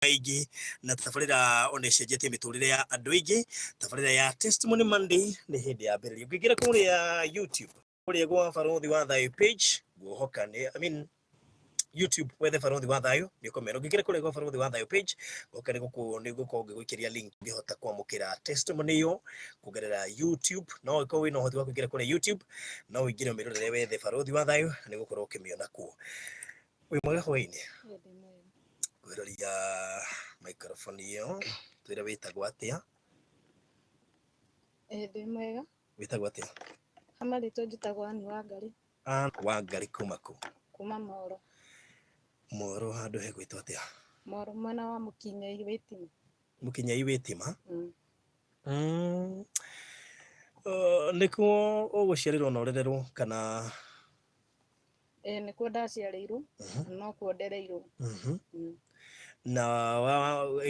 aingĩ na tabarĩra ona icenjetie mĩtũrĩre ya andũ aingĩ. Tabarĩra ya Testimony Monday nĩ hĩndĩ ya mbere. Ũngĩingĩra kũrĩa YouTube kũrĩa gwa Barũthi wa Thayũ page guohoka nĩ YouTube wethe Barũthi wa Thayũ nĩ ũkomera. Ũngĩingĩra kũrĩa gwa Barũthi wa Thayũ page goka nĩ gũkorwo ngĩgũikĩria link ũngĩhota kwamũkĩra testimony ĩyo kũgerera YouTube. No ũkorwo wĩna ũhoti wa kũingĩra kũrĩa YouTube no ũingĩre ũmĩrorere wethe Barũthi wa Thayũ nĩ gũkorwo ũkĩmĩona kuo. Wĩ mwega hwaĩ-inĩ? Kwĩroria microphone ĩyo twĩre wĩtagwo atĩa? Ndĩ mwega. Wĩtagwo atĩa? Hamarĩtwo njĩtagwo Ann Wangari. Ann Wangari kuma kũ? Kuma Moro. Moro handũ hegwĩtwo atĩa? Moro mwena wa Mũkinyei Wĩtima. Mũkinyei Wĩtima? Nĩkuo ũgũciarĩrwo na ũrererwo kana? Nĩkuo ndaciarĩirwo no kuo ndereirwo. Na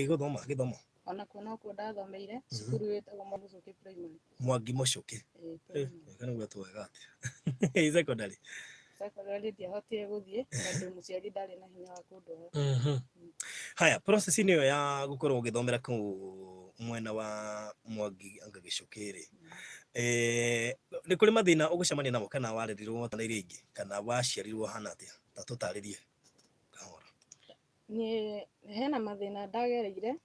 gũthoma gĩthomo? Ona kuo no kuo ndathomeire cukuru wĩtagwo Mwangi Mũcuke Primary. Mwangi Mũcuke? Kana gwetwo wega atĩa? Secondary? Secondary ndiahotire gũthiĩ tondũ mũciari ndarĩ na hinya wa kũndwara. Haya, process ĩyo ya gũkorwo ũgĩthomera kũu mwena wa Mwangi anga Gĩcuke-rĩ, nĩ kũrĩ mathĩna ũgũcemania namo kana warerirwo na iria ingĩ kana waciarirwo hana atĩa? Ta tũtarĩrie kahora. Niĩ hena mathĩna ndagereire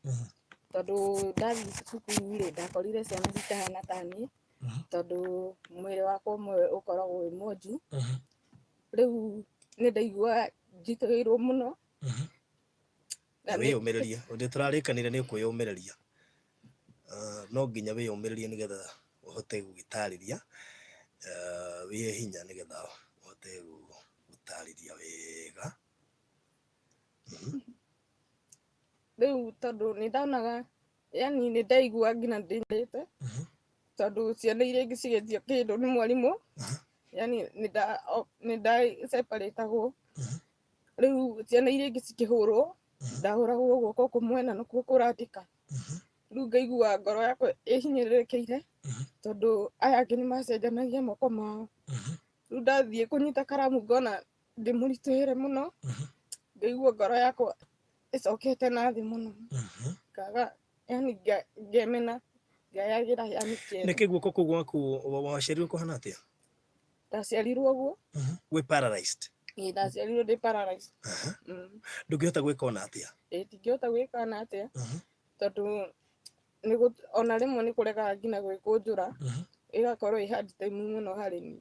tondũ ndathiĩ cukuru-rĩ ndakorire ciana citahana ta niĩ tondũ mwĩrĩ wakwa ũmwe ũkoragwo wĩ mwonju. Rĩu nĩ ndaigua njitũgĩirwo mũno. Wĩyũmĩrĩrie, ũndũ tũrarĩkanĩire nĩ ũkwĩyũmĩrĩria. No nginya wĩyũmĩrĩrie nĩgetha ũhote gũgĩtarĩria, wĩhe hinya nĩgetha ũhote gũtarĩria wega. Rĩu tondũ nĩ ndonaga yani nĩ ndaigua nginya ndĩnyarĩte tondũ ciana iria ingĩ cigĩtio kĩndũ nĩ mwarimũ yani nĩ nda separate-agwo. Rĩu ciana iria ingĩ cikĩhũrwo ndahũragwo guoko kũmwe na nĩkuo kũrandĩka. Rĩu ngaigua ngoro yakwa ĩhinyĩrĩrĩkĩire tondũ aya angĩ nĩ macenjanagia moko mao. Rĩu ndathiĩ kũnyita karamu ngona ndĩmũritũhĩre mũno ngaigua ngoro yakwa ĩcokete na thĩ mũno. Ngaga yani ngemena ngayagĩra yani kĩeha. Nĩkĩ guoko kũu gwaku waciarirwo kũhana atĩa? Ndaciarirwo ũguo. Wĩ paralyzed? Ndaciarirwo ndĩ paralyzed. Ndũngĩhota gwĩka ona atĩa? Ndingĩhota gwĩka ona atĩa tondũ ona rĩmwe nĩ kũregaga nginya gwĩkũnjũra ĩgakorwo ĩ hard time mũno harĩ niĩ.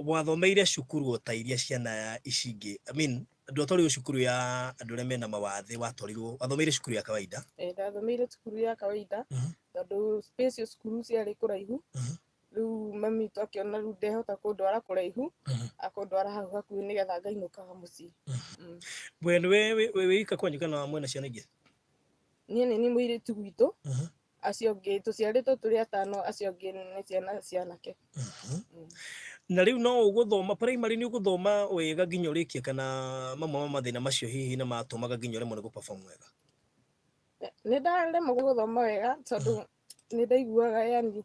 Wathomeire cukuru ta iria ciana ici ingĩ? I mean, ndwatwarirwo cukuru ya andũ arĩa mena mawathe, wathomeire cukuru ya kawaida? Ndathomeire cukuru ya kawaida tondũ special cukuru ciarĩ kũraihu. Rĩu mami witũ akĩona rĩu ndehota kũndwara kũraihu akũndwara hau hakuhĩ nĩgetha ngainũkaga mũciĩ. We nĩ wĩ wika kwanyu kana mwĩna ciana ingĩ? Niĩ nĩ niĩ mũirĩtu gwitũ, acio angĩ tũciarĩtwo tũrĩ atano, acio angĩ nĩ ciana cia anake. Na rĩu no ũgũthoma primary nĩ ũgũthoma wega nginya ũrĩkie kana mamwe ma mathĩna macio hihi nĩ matũmaga nginya ũremwo nĩ gũ-perform wega? Nĩ ndaremwo gũthoma wega tondũ nĩ ndaiguaga yani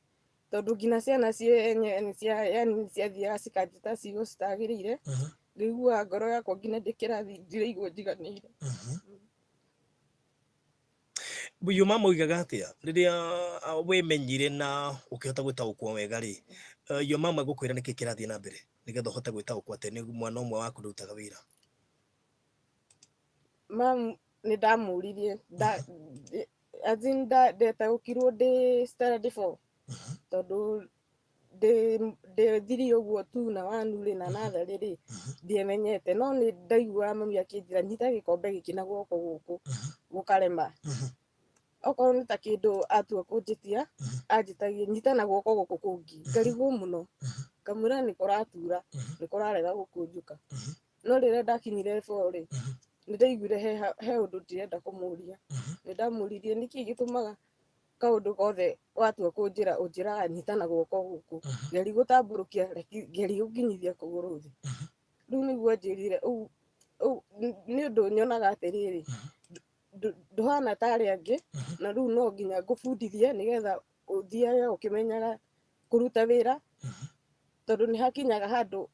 tondũ nginya ciana cienyewe nĩ ciathiaga cikanjĩta ciugo citagĩrĩire. Ngaigua ngoro yakwa nginya ndĩ kĩrathi ndiraigua njiganĩire. Buyu mama oigaga atĩa rĩrĩa wĩmenyire na ũkĩhota gwĩtaũkwo wega-rĩ, yo mama gũkwĩra nĩkĩ kĩrathiĩ na mbere nĩgetha ũhote gwĩtaũkwo atĩ nĩ mwana ũmwe waku ndũrutaga wĩra? Mamu nĩ ndamũririe ndetaũkirwo ndĩ standard 4 tondũ ndĩ ũguo tu na wanu-rĩ na natharĩ-rĩ ndiamenyete, no nĩ ndaiguaga mami akĩnjĩra nyita gĩkombe gĩkĩ na guoko gũkũ gũkarema. Okorwo nĩ ta kĩndũ atua kũnjĩtia anjĩtagia nyita na guoko gũkũ kũngĩ ngarigwo mũno ngamwĩra nĩ kũratura nĩ kũrarega gũkũnjũka. No rĩrĩa ndakinyire 4-rĩ nĩ ndaiguire he ũndũ ndĩrenda kũmũria. Nĩ ndamũririe nĩkĩ gĩtũmaga kaũndũ gothe watua kũnjĩra ũnjĩraga nyita na guoko gũkũ, ngeri gũtambũrũkia ngeri gũkinyithia kũgũrũ thĩ. Rĩu nĩguo anjĩrire nĩ ũndũ nyonaga atĩrĩrĩ ndũhana ta arĩa angĩ na rĩu no nginya ngũbundithie nĩgetha ũthiage ũkĩmenyaga kũruta wĩra tondũ nĩ hakinyaga handũ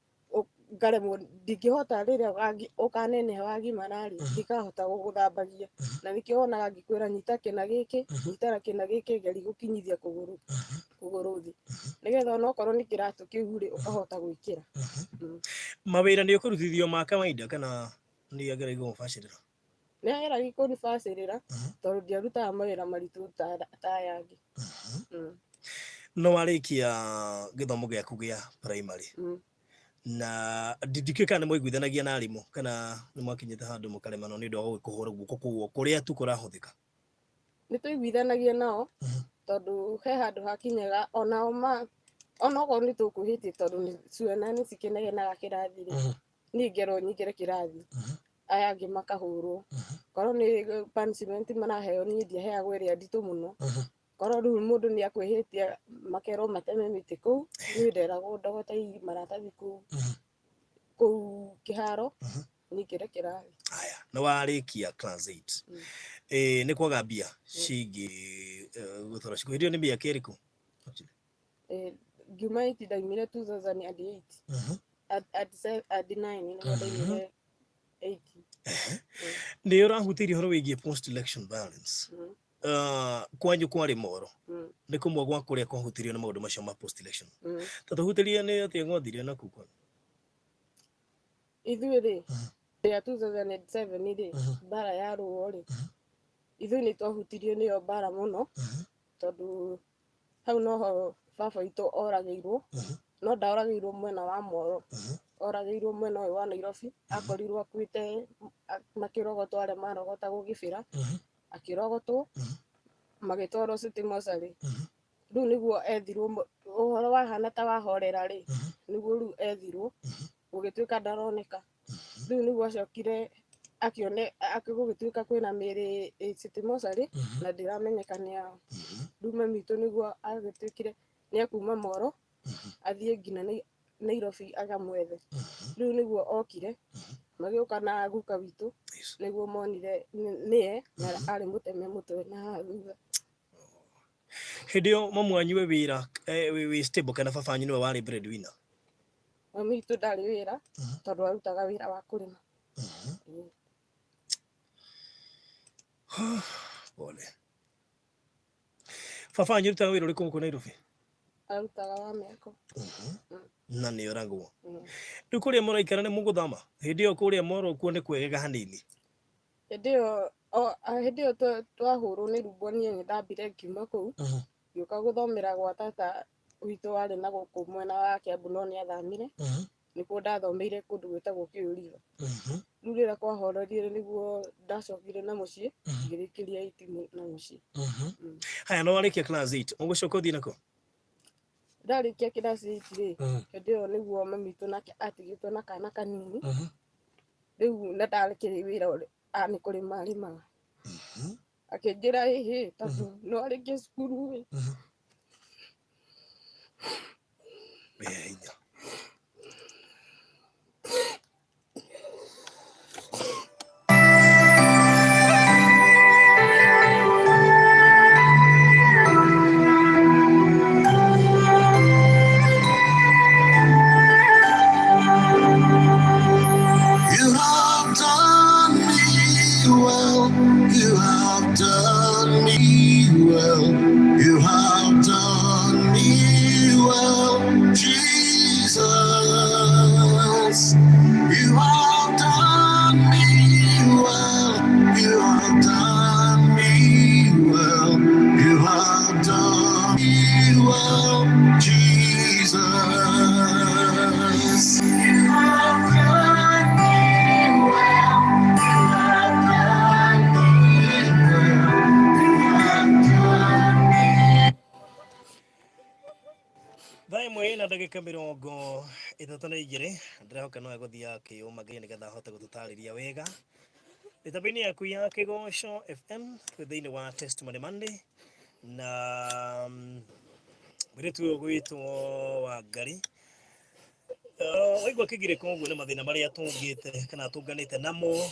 ngaremwo ndingĩhota rĩrĩa ũkaneneha wagimara rĩ ndikahota gũgũthambagia na nĩkĩo wonaga ngĩkwĩra nyita kĩna gĩkĩ nyitana kĩna gĩkĩ geri gũkinyithia kũgũrũ thĩ nĩgetha onokorwo nĩ kĩratũ kĩu rĩ ũkahota gwĩkĩra. Mawĩra nĩ ũkũrutithio ma kawaida kana nĩ ageragwo gũbacĩrĩra? Nĩ ageragio kũbacĩrĩra tondũ ndiarutaga mawĩra maritũ ta aya angĩ. No warĩkia gĩthomo gĩaku gĩa primary na ndikĩka nĩ mwaiguithanagia na arimũ kana nĩ mwakinyĩte handũ mũkaremano nĩ ũndũ wa gũkũhũra guoko kuo kũrĩa tu kũrahũthĩka? Nĩ tũiguithanagia nao tondũ he handũ hakinyaga onao onokorwo nĩ tũkwĩhĩtie tondũ ciana nĩ cikĩnegenaga kĩrathi rĩ niĩ ngerwo nyingĩre kĩrathi aya angĩ makahũrwo korwo nĩ punishment maraheo niĩ ndiaheagwo ĩrĩa nditũ mũno korwo rĩu mũndũ nĩ akwĩhĩtie makerwo mateme mĩtĩ kũu niĩ nderagwo ndogote maratathi kũu kĩharo nyingĩre kĩrathi. Haya, nĩ warĩkia class 8 nĩ kwaga mbia cingĩ gũtwara cukuru hĩndĩ ĩyo nĩ mĩaka ĩrĩkũ? Ngiuma 8 ndaimire 2008 at 9 nĩguo ndaimire 8. Nĩ ũrahutĩrie ũhoro wĩgiĩ post election violence kwanyu kwarĩ Moro nĩ kũmwe gwa kũrĩa kwahutirio nĩ maũndũ macio ma post election ta tũhutĩrie nĩ atĩa ng'othirie na kũu kwanyu? Ithuĩ rĩ ya 2007 rĩ mbara ya Rũũ rĩ ithuĩ nĩ twahutirio nĩyo mbara mũno tondũ hau noho baba witũ oragĩirwo no ndaoragĩirwo mwena wa Moro oragĩirwo mwena ũyũ wa Nairobi akorirwo akuĩte makĩrogotwo arĩa marogotagwo Gĩbĩra akĩrogotwo magĩtwarwo City Mortuary rĩu nĩguo ethirwo ũhoro wahana ta wahorera rĩ nĩguo rĩu ethirwo gũgĩtuĩka ndaroneka rĩu nĩguo acokire gũgĩtuĩka kwĩna mĩĩrĩ City Mortuary na ndĩramenyeka nĩ yao rĩu mami witũ nĩguo agĩtuĩkire nĩ akuma Moro athiĩ nginya Nairobi akamwethe rĩu nĩguo okire magĩũka na guka witũ nĩguo monire nĩye na arĩ mũteme mũtwe na haha thutha. Hĩndĩ ĩyo mamu wanyu wĩ wĩra wĩ stable kana baba wanyu nĩwe warĩ breadwinner? Mami witũ ndarĩ wĩra tondũ arutaga wĩra wa kũrĩma. Pole. Baba wanyu arutaga wĩra ũrĩkũ gũkũ Nairobi? Arutaga wa mĩako. Na nĩ oragwo. Rĩu kũrĩa mũraikara nĩ mũgũthama hĩndĩ ĩyo kũrĩa Moro kuo nĩ kwegega hanini? Hĩndĩ ĩyo twahũrwo nĩ rumbo niĩ nĩ ndambire ngiuma kũu ngĩũka gũthomera gwa tata witũ warĩ na gũkũ mwena wa Kiambu no nĩ athamire nĩkuo ndathomeire kũndũ gwĩtagwo Kĩũriga. Rĩu rĩrĩa kwahorerire nĩguo ndacokire na mũciĩ ngĩrĩkĩria 8 na mũciĩ. Haya, no warĩkia class 8 ũgũcoka ũthiĩ nakũ? Ndarĩkia kĩraci 8 rĩ hĩndĩ ĩyo nĩguo mami witũ nake atigĩtwo na kana kanini rĩu na ndarekire wĩra nĩ kũrĩma arĩmaga akĩnjĩra ĩhĩ tondũ no arĩkie cukuru ĩ ndagĩka 32 ndĩrehoka no egũthiĩ akĩyũmagĩrĩria nĩgetha ahote gũtũtarĩria wega mĩtambo-inĩ yaku ya Kĩgoco FM thĩinĩ wa Testimony Monday na mũirĩtu ũyũ gwĩtwo Wangari waigua kĩgirĩko ũguo nĩ mathĩna marĩa tũngĩte kana tũnganĩte namo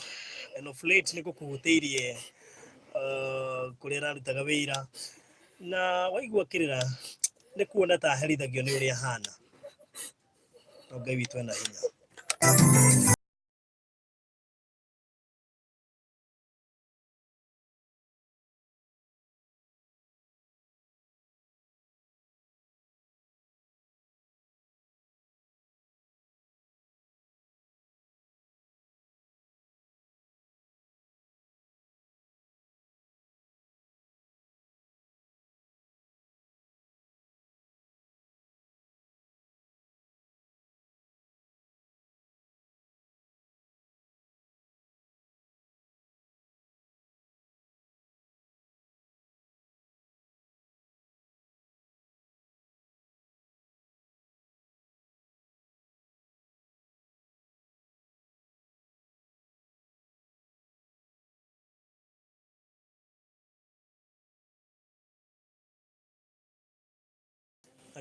and of late nĩ gũkũhutĩirie kũrĩa ararutaga wĩra na waigua kĩrĩra nĩ kuona ta herithagio nĩ ũrĩa hana. Ngai witũ ena hinya.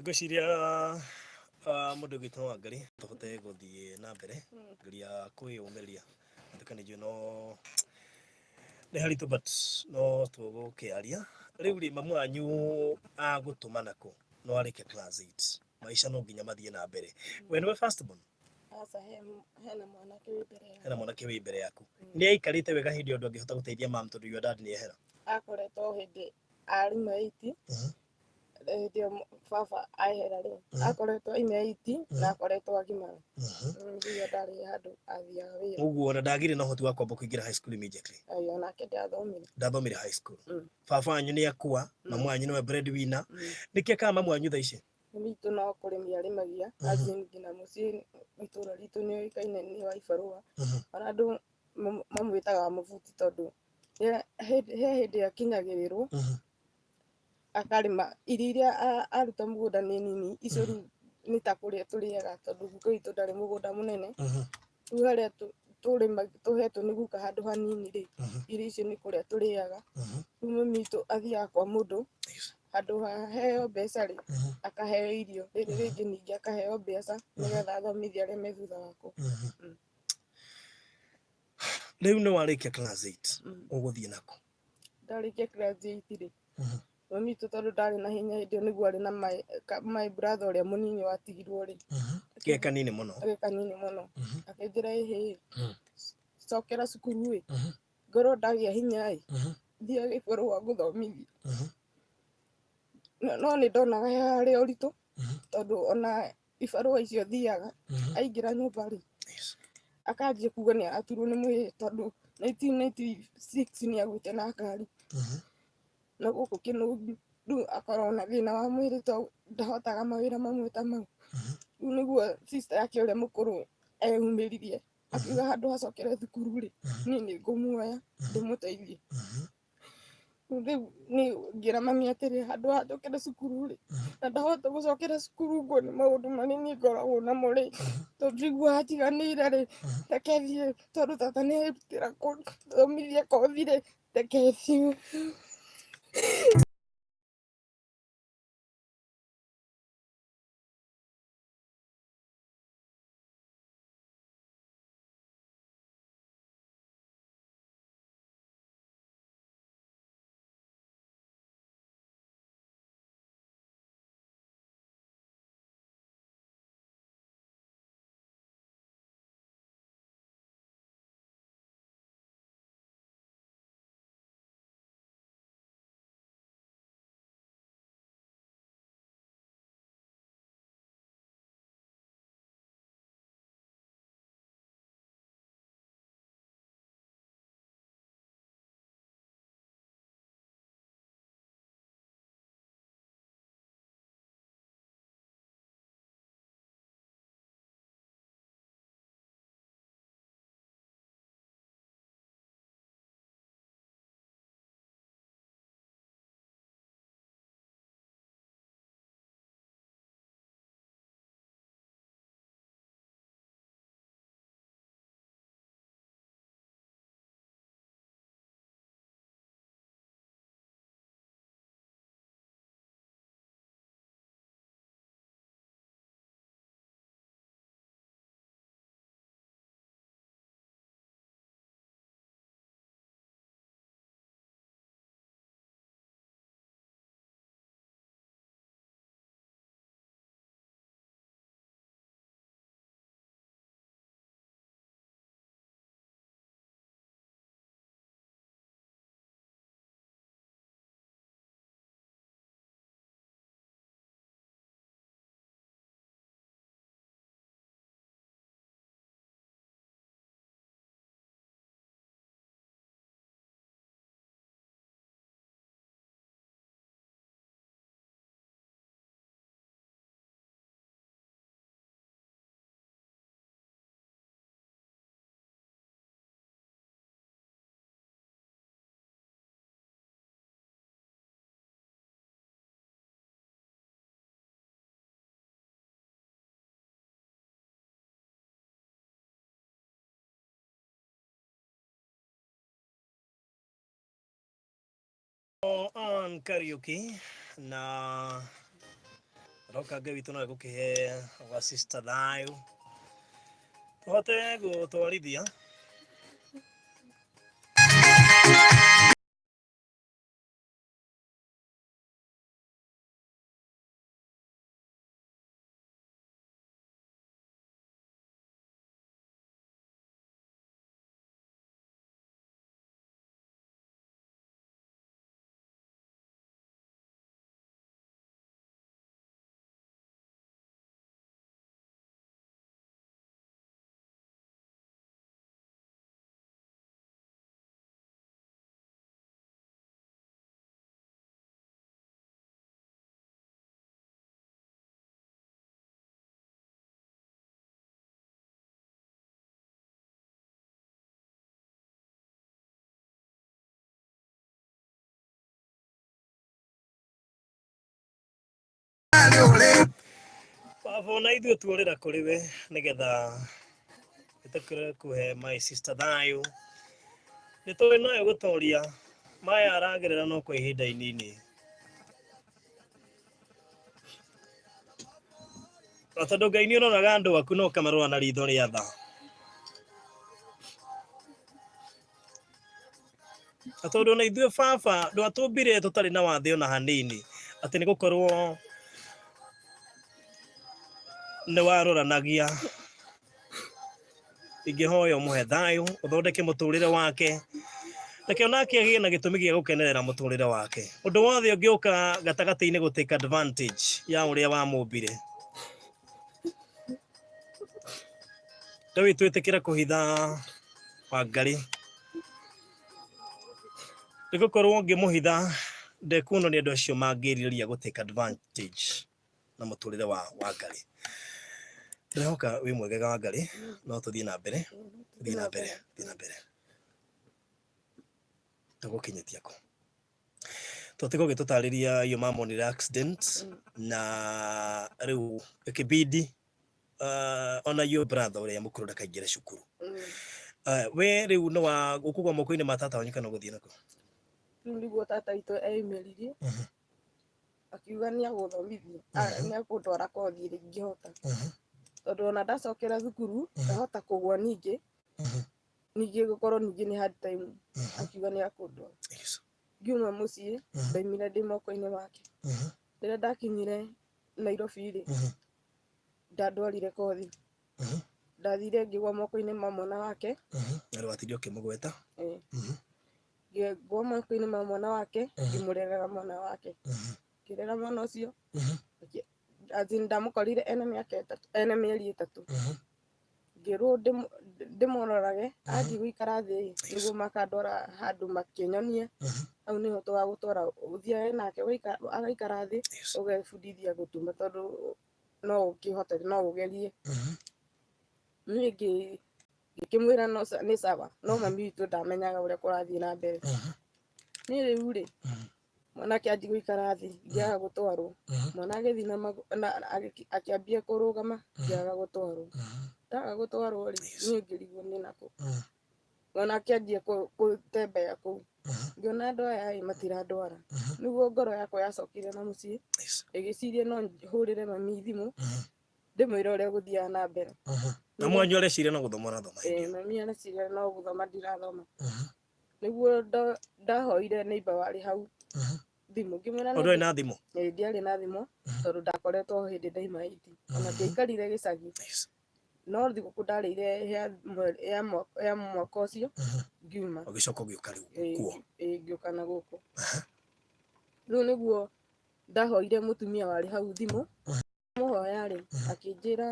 ngwiciria mundu gitwo wa ngari tuhote guthie na mbere ngeria kwiyumiria tukanijue no ni haritu but no tugukiaria riu ri mamu anyu agutumana ku no arike class 8 maisha no nginya mathie na mbere we niwe first born Asa hena mwanake wĩ mbere yaku. hena mwanake wĩ mbere yaku ni aikarite wega hindi undu angihota guteithia mam tondu your dad ni ehera Akoretwo hindi ari maiti ndio baba ahera ri akoretwo aimaiti na akoretwo agimara ndio ndari handu athiaga wira uguo na ndagire na hoti wa kwamba kuingira high school immediately ayo nake ndathomire high school baba anyu ni akua mamu anyu niwe breadwinner niki kama mamu anyu thaa ici mitu no kurimia rimagia azin ngina mucii itura ritu ni oikaine ni wa ibarua ona andu mamwitaga mubuti tondu he hindi akinyagirirwo akarima iria aruta mugunda ni nini icio riu ni ta kuria turiaga tondu guka itu ndari mugunda munene riu haria tuhetwo ni guka handu hanini ri irio icio ni kuria turiaga riu mami witu athiaga kwa mundu handu haheo mbeca ri akaheo irio riri ringi ningi akaheo mbeca nigetha athomithie aria me thutha wako riu ni warikia class 8 uguthie nako ndarikia class 8 ri mami witu tondu ndari na hinya hindi niguo ari na my brother uria munini watigirwo ri ge kanini muno akinjira ihi cokera cukuru ri ngorwo ndagia hinya ri thia gikorwo guthomithia no ni ndonaga hari uritu tondu ona ibarua icio thiaga aingira nyumba ri akanjia kuga ni araturwo ni mwiri tondu 1996 ni agwite na ngari na guku Kinungu riu akorwo na thina wa mwiri to ndahotaga mawira mamwe ta mau riu niguo sister yake uria mukuru eyumiririe akiuga handu acokere thukuru ri ni ngumuoya ndimuteithie riu ni ngira mami atiri handu acokere cukuru ri na ndahota gucokera cukuru nguo ni maundu mari ni ngoragwo namo ri tondu njiguaga njiganire ri reke thie tondu tata ni erutira kuthomithia kothi ri reke thie on karaoke na roka ngai witũ no gũkĩhe wa sister thayũ tũhote gũtwarithia Baba ithuĩ tuorĩra kũrĩ we nĩgetha ĩtũkĩre kũhe my sister thayũ nĩtũĩ nowe gũtoria maya aragerera no kwa ihinda inini na tondũ Ngai nĩũroraga andũ aku no ũkamarora na ritho rĩa tha na tondũ ona ithuĩ baba ndwatũmbire tũtarĩ na wathe ona hanini atĩ nĩgũkorwo nĩwaroranagia ingĩhoya ũmũhe thayũ ũthondeke mũtũrĩre wake reke onake agĩe na gĩtũmi gĩa gũkenerera mũtũrĩre wake ũndũ wothe ũngĩũka gatagatĩ-inĩ gũtake advantage ya ũrĩa wamũmbire Ngai twĩtĩkĩre kũhitha Wangarĩ nĩgũkorwo ũngĩmũhitha ndekuona nĩ andũ acio mangĩrirĩria gũtake advantage na mũtũrĩre wa Wangarĩ ndĩrehoka wĩ mwegega Wangarĩ no tũthiĩ na mbere tũgũkinyĩtia kũ twatĩko gĩtũtarĩria yo mama onire accident na rĩu ĩkĩbidi ona yo brother ũrĩa mũkũrũ ndakaingĩre cukuru we rĩu no wa gũkũgwa moko-inĩ ma tata wanyu kana gũthiĩ nako rĩu nĩguo tata witũ eyumĩririe akiuga nĩagũthomithia nĩagũtwara kothi ĩrĩa ingĩhota tondũ ona ndacokera thukuru ndahota kũgwa ningĩ gũkorwo ningĩ nĩ hard time akiuga nĩakũndwara ngiuma mũciĩ ndaimire ndĩ moko-inĩ make rĩrĩa ndakinyire Nairobi rĩ ndandwarire kothi ndathire ngĩgwa moko-inĩ ma mwana wake na wathirio ũkĩmũgweta ngĩgwa moko-inĩ ma mwana wake ngĩmũrerera mwana wake ngĩrera mwana ũcio ndamũkorire ena mĩeri 3 ngĩrwo ndĩmũrorage athiĩ gũikara thĩ nĩguo makandwara handũ makĩnyonie hau nĩho tũgagũtwara ũthiage nake agaikara thĩ ũgebundithia gũtuma tondũ no ũkĩhote no ũgerie niĩ ngĩkĩmwĩra nĩ sawa no mami witũ ndamenyaga ũrĩa kũrathiĩ na mbere niĩ rĩu rĩ mwanake anjia gũikara thĩ ngĩaga gũtwarwo mwana agĩthiĩ na akĩambia kũrũgama ngĩaga gũtwarwo ndaga gũtwarwo rĩ niĩ ngĩrigwo nĩ nakũ mwanake anjia gũtembea kũu ngĩona andũ aya matirandwara nĩguo ngoro yakwa yacokire na mũciĩ ĩgĩciria no hũrĩre mami thimũ ndĩmwĩre ũrĩa gũthiaga na mbere na mwanyu areciria no gũthoma arathoma mami areciria no gũthoma ndirathoma nĩguo ndahoire neighbor warĩ hau thimũ ngĩmwĩra ndwarĩ na thimũ ndiarĩ na thimũ tondũ ndakoretwo hĩndĩ ndaima iti ona ndiaikarire gĩcagi no thigũkũ ndarĩire ya mwaka ũcio ngiuma ũgĩcoka ũgĩũka rĩu kuo ngĩũka na gũkũ rĩu nĩguo ndahoire mũtumia warĩ hau thimũ mũhoya rĩ akĩnjĩra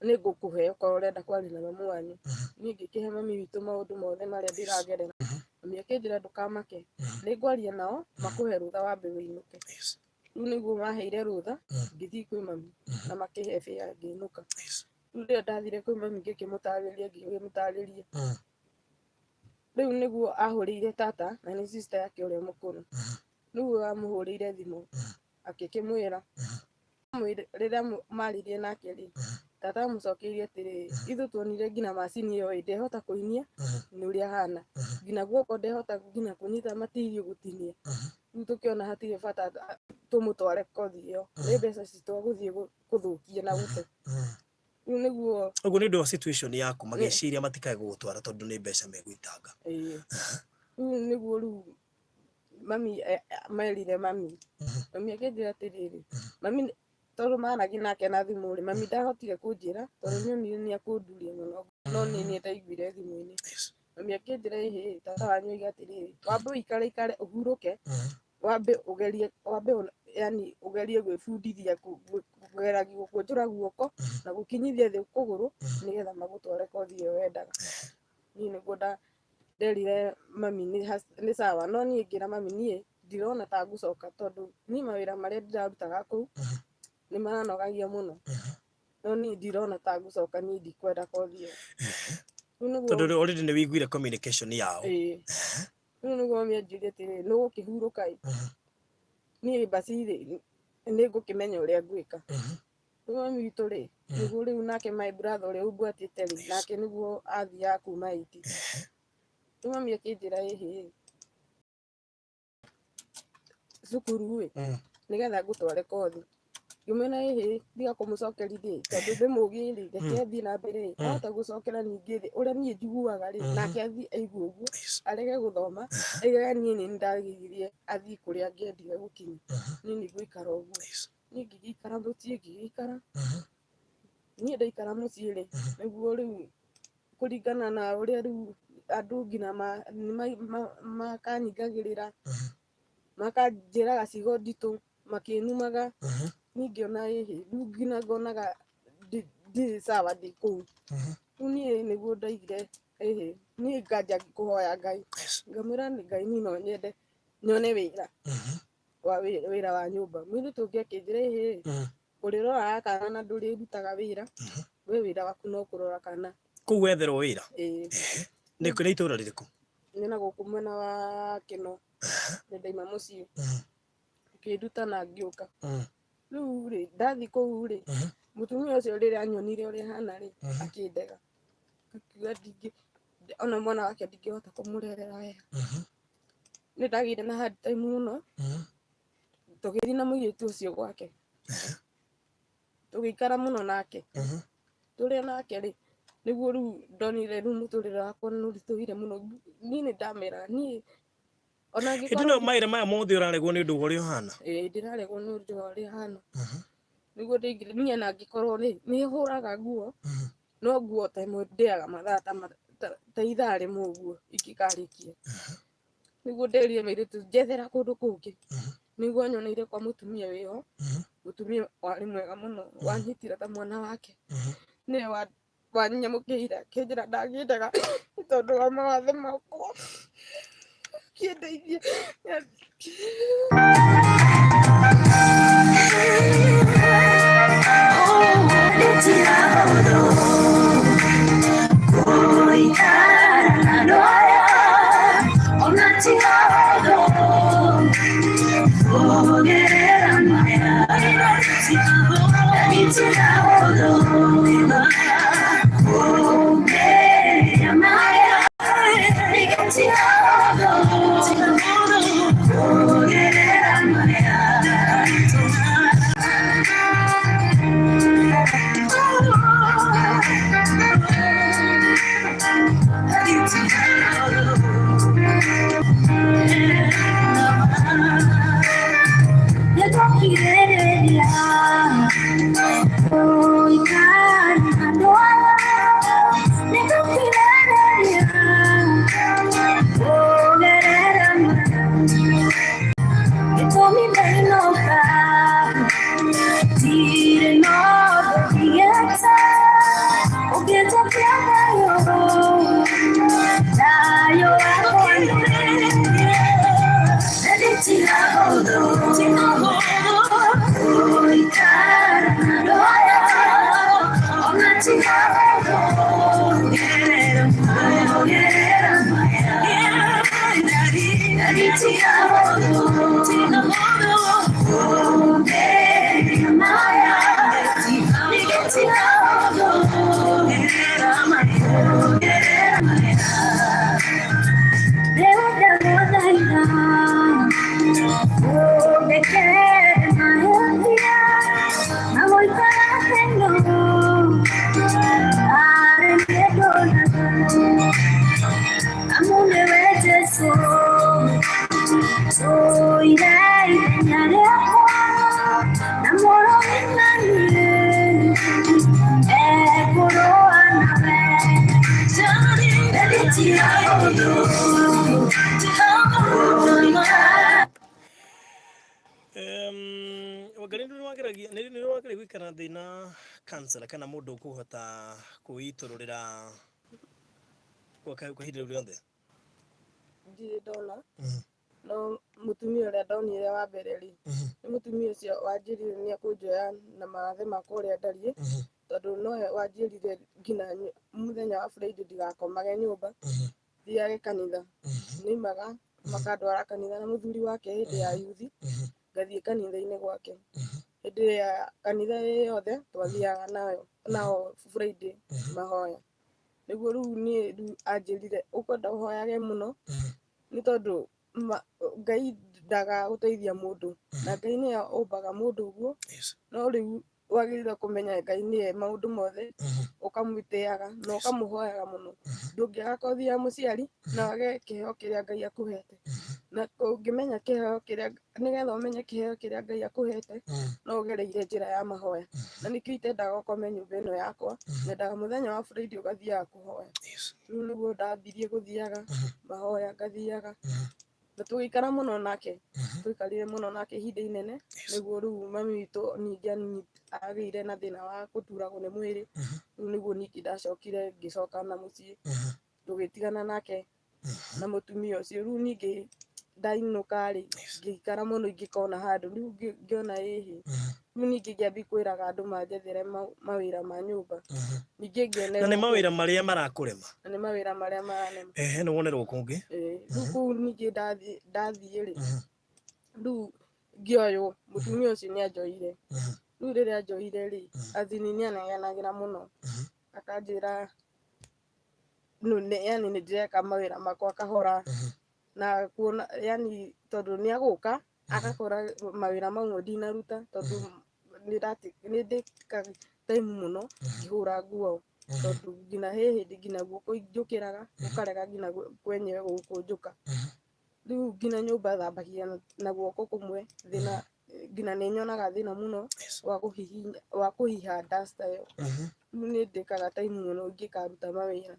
nĩngũkũhe okorwo ũrenda kwaria na mamu wanyu niĩ ngĩkĩhe mami witũ maũndũ mothe marĩa ndĩragerera mami akĩnjĩra ndũkamake nĩngwaria nao makũhe rũtha wambe wĩinũke rĩu nĩguo maheire rũtha ngĩthiĩ kwĩ mami na makĩhe bĩa ngĩinũka rĩu rĩrĩa ndathire kwĩ mami ngĩmũtarĩria rĩu nĩguo ahũrĩire tata na nĩ sister yake ũrĩa mũkũrũ nĩguo amũhũrĩire thimũ akĩmwĩra rĩrĩa maririe nake rĩ tata mucokeria atiri ithu tuonire ngina macini iyo ndehota kuinia ni uria hana ngina guoko ndehota ngina kunyita matirio gutinia riu tukiona hatire bata tumutware kothi iyo ni mbeca citu guthie kuthukia na gute riu niguo uguo ni ndo situation yaku mageciria matikae gugutwara tondu ni mbeca megwitanga riu niguo mami merire mami akinjira atiriri mami tondu managi nake na thimu ri mami ndahotire kunjira tondu nyonire ni akunduria muno no ni ndaiguire thimu-ini mami akinjira ihi tata wanyu iga atiriri wambe ikare uhuruke wambe ugerie gwibundithia kugeragia gukunjura guoko na gukinyithia thi kuguru nigetha magutware kothi iyo wendaga ni niguo nderire mami ni sawa no ni ngira mami ni ndirona ta ngucoka tondu ni mawira maria ndirarutaga kuu ni maranogagia muno no ni ndirona ta ngucoka ni ndikwenda kothi iyo tondu already ni wiguire communication yao riu niguo mianjirie atiri ni gukihuruka ni basi ni ngukimenya uria ngwika mami witu ri niguo riu nake my brother uria umbwatite ri nake niguo athia kuma iti mami akinjira ihi cukuru ri nigetha ngutware kothi ngimena ihi ndiga kumucokerithia tondu ndi mugi ri reke athie na mbere ahota gucokera ningi ri uria nie njiguaga ri nake athie aigue uguo arege guthoma aigaga nie ni ndagigirie athie kuria angiendire gukinya ni ngwikara uguo ni ngigikara mucii ngigikara nie ndaikara mucii ri niguo riu kuringana na uria riu andu ngina makanyingagirira makanjiraga ciugo nditu makinumaga ningiona ihi riu ngina ngonaga ndi sawa ndi kuu riu nie niguo ndaigire ihi nie nganja kuhoya Ngai ngamwira ni Ngai ni no nyende nyone wira wa nyumba mwiri tungi akinjira ihi uriroraga kana na ndurirutaga wira we wira waku no kurora kana kuu wetherwo wira ni kuri itura ririku nina guku mwena wa Kino ndaima mucii ngiruta na ngiuka riu ri ndathi kuu ri mutumia ucio riri anyonire uria hana ri akindega akiuga ndingi ona mwana wake ndingihota kumurerera wega ni ndagire na hard time muno tugithii na muiritu ucio gwake tugikara muno nake turia nake ri niguo riu ndonire riu muturire wakwa nurituire muno ni ndamera ni ona ngikora ino maira maya mothe uraregwo ni ndu uria hana ndiraregwo ni ndu uria hana niguo ndigire ni na ngikorwo ni huraga nguo no nguo ta imwe ndiaga mathaa ta ithaa rimwe uguo ikikarikia niguo ndirire miritu njethera kundu kungi niguo nyoneire kwa mutumia wiyo mutumia wari mwega muno wanyitira ta mwana wake ni wanyamukira kinjira ndagindaga tondu wa mawathe makwa kindeithia Wagarĩ nĩ wagĩrĩire gwĩkara thĩna kansela kana mũndũ ũkũhota kwĩitũrũrĩra kwa ihinda rĩu rĩothe? Ndirĩ ndona no mũtumia ũrĩa ndonire wa mbere rĩ, nĩ mũtumia ũcio wanjĩrire nĩ ekũnjoya na mawathe makwa ũrĩa ndariĩ, tondũ nowe wanjĩrire nginya mũthenya wa Friday ndigakomage nyũmba, thiage kanitha. Nĩoimaga makandwara kanitha na mũthuri wake hĩndĩ ya yuthi, ngathiĩ kanitha-inĩ gwake. Hĩndĩ ya kanitha yothe twathiaga nao Friday mahoya. Nĩguo rĩu niĩ anjĩrire ũkwenda ũhoyage mũno, nĩ tondũ Ngai ndagagũteithia mũndũ, na Ngai nĩwe ũmbaga mũndũ ũguo, no rĩu wagĩrĩirwo kũmenya Ngai nĩwe maũndũ mothe, ũkamwĩtĩaga na ũkamũhoyaga mũno. Ndũngĩaga kothi ya mũciari na wage kĩheo kĩrĩa Ngai akũhete. Na ũngĩmenya kĩheo kĩrĩa, nĩgetha ũmenye kĩheo kĩrĩa Ngai akũhete, no ũgereire njĩra ya mahoya. Na nĩkĩo itendaga ũkome nyũmba ĩno yakwa, nyendaga mũthenya wa Friday ũgathiaga kũhoya. Rĩu nĩguo ndambirie gũthiaga mahoya, ngathiaga na tũgĩikara mũno nake, twaikarire mũno nake ihinda inene, nĩguo rĩu mami witũ ningĩ agĩire na thĩna wa gũturagwo nĩ mwĩrĩ, rĩu nĩguo ningĩ ndacokire ngĩcoka na mũciĩ, tũgĩtigana nake na mũtumia ũcio. Rĩu ningĩ ndainũka rĩ, ngĩikara mũno ingĩkona handũ, rĩu ngĩona ĩhĩ, rĩu ningĩ ngĩambia kwĩraga andũ manjethere mawĩra ma nyũmba. Ningĩ ngĩonerwo. Na nĩ mawĩra marĩa marakũrema? Na nĩ mawĩra marĩa maranema. Nĩ wonerwo kũngĩ? Rĩu kũu ningĩ ndathiĩ rĩ, rĩu ngĩoywo, mũtumia ũcio nĩ anjoire. Rĩu rĩrĩa anjoire rĩ, athini nĩanegenagĩra mũno, akanjĩra yani nĩ ndĩreka mawĩra makwa kahora, na kuona yani tondũ nĩ agũka agakora mawĩra mamwe ndinaruta, tondũ nĩ ndĩkaga time mũno ngĩhũra nguo, tondũ nginya he hĩndĩ nginya guoko njũkĩraga gũkarega nginya kwenyewe gũkũnjũka. Rĩu nginya nyũmba thambagia na guoko kũmwe, thĩna nginya nĩ nyonaga thĩna mũno wa kũhiha duster ĩyo. Rĩu nĩ ndĩkaga time mũno ngĩkaruta mawĩra.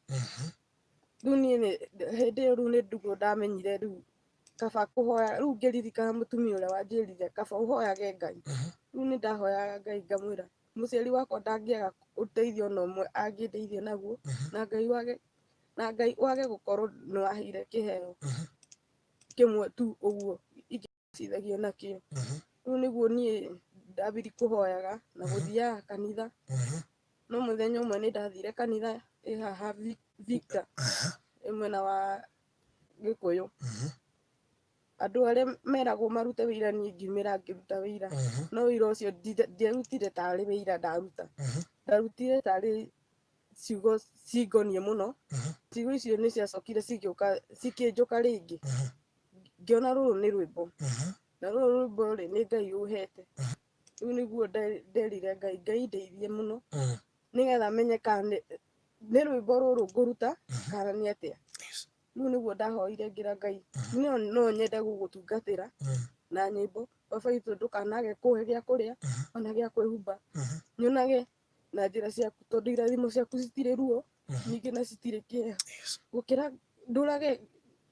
Rĩu niĩ hĩndĩ ĩyo rĩu nĩguo ndamenyire rĩu kaba kũhoya, rĩu ngĩririkana mũtumia ũrĩa wanjĩrire kaba ũhoyage Ngai. Rĩu nĩ ndahoyaga Ngai ngamwĩra mũciari wakwa ndangĩaga ũteithio ona ũmwe angĩndeithia naguo, na Ngai wage gũkorwo nĩ waheire kĩheo kĩmwe tu ũguo ingĩcithagio nakĩo. Rĩu nĩguo niĩ ndambirie kũhoyaga na gũthiaga kanitha. No mũthenya ũmwe nĩ ndathire kanitha ĩ haha Victor, mwena wa Gĩkũyũ. Andũ arĩa meragwo marute wĩra niĩ ngiumĩra ngĩruta wĩra, no wĩra ũcio ndiarutire tarĩ wĩra ndaruta, ndarutire tarĩ ciugo cingonie mũno. Ciugo icio nĩ ciacokire cikĩnjũka rĩngĩ, ngĩona rũrũ nĩ rwĩmbo, na rũrũ rwĩmbo rĩ nĩ Ngai ũhete. Rĩu nĩguo nderire Ngai, Ngai ndeithie mũno, nĩgetha menye kana nĩ rwĩmbo rũrũ ngũruta kana nĩ atĩa. Rĩu nĩguo ndahoire ngĩra Ngai, no nyende gũgũtungatĩra na nyĩmbo, baba witũ ndũkanage kũhe gĩa kũrĩa ona gĩa kwĩhumba, nyonage na njĩra ciaku, tondũ irathimo ciaku citirĩ ruo, ningĩ na citirĩ kĩeha. Gũkĩra ndũrage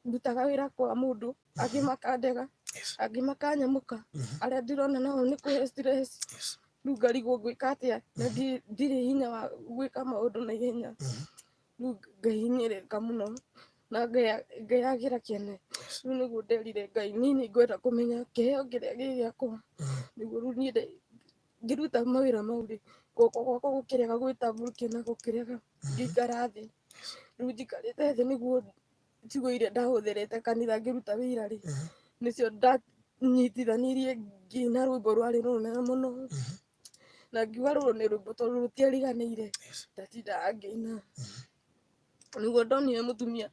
ndutaga wĩra kwa mũndũ, angĩ makandega, angĩ makanyamũka, arĩa ndĩrona nao nĩ kũhe stress. Rĩu ngarigwo ngwĩka atĩa na ndirĩ hinya wa gwĩka maũndũ na ihenya. Rĩu ngahinyĩrĩrĩka mũno na ngeyagĩra kĩene. Rĩu nĩguo nderire Ngai niĩ nĩ ngwenda kũmenya kĩheo kĩrĩa gĩ gĩakwa, nĩguo rĩu niĩ ngĩruta mawĩra mau rĩ, guoko gwakwa gũkĩrega gwĩtambũrũkia na gũkĩrega ngĩikara thĩ. Rĩu njikarĩte thĩ nĩguo ciugo iria ndahũthĩrĩte kanitha ngĩruta wĩra rĩ, nĩcio ndanyitithanirie ngĩina rwĩmbo rwarĩ rũnene mũno, na ngiuga rũrũ nĩ rwĩmbo tondũ rũtiariganĩire, ndatindaga ngĩina. Nĩguo ndonire mũtumia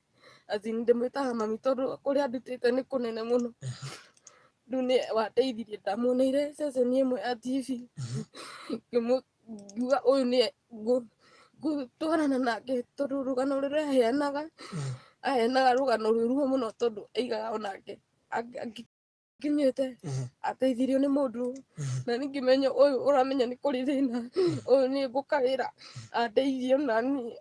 athi ndimwitaga mami tondu kuria ndutite ni kunene muno riu ni wandeithirie ndamuoneire ceceni imwe ya TV ngiuga uyu ni ngutwarana nake tondu rugano ruria aheanaga rugano rwiruo muno tondu aigaga onake akinyite ateithirio ni mundu na ningimenya uyu uramenya ni kuri thina uyu ni ngukaira andeithie nani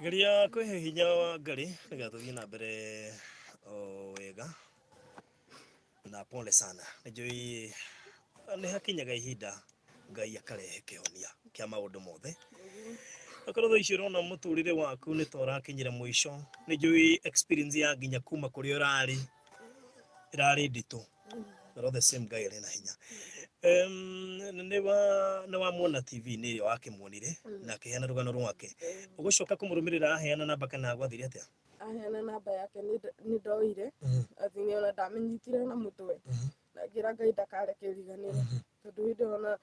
geria kwihe hinya wa Ngai nigetha tuthie na mbere wega na pole sana nijui ni hakinyaga ihinda Ngai akarehe kihonia kia maundu mothe akorwo icio urona muturire waku ni ta urakinyire mwisho nijui experience ya nginya kuma kuri urari irari nditu no the same guy ari na hinya ni wa muona TV ni ri wakimuonire na akiheana rugano rwake ugucoka kumurumirira aheana namba kana gwathire atia aheana namba yake ni ndoire athi ni ona ndamenyitire na mutwe na ngira Ngai ndakareke tondu hindi ona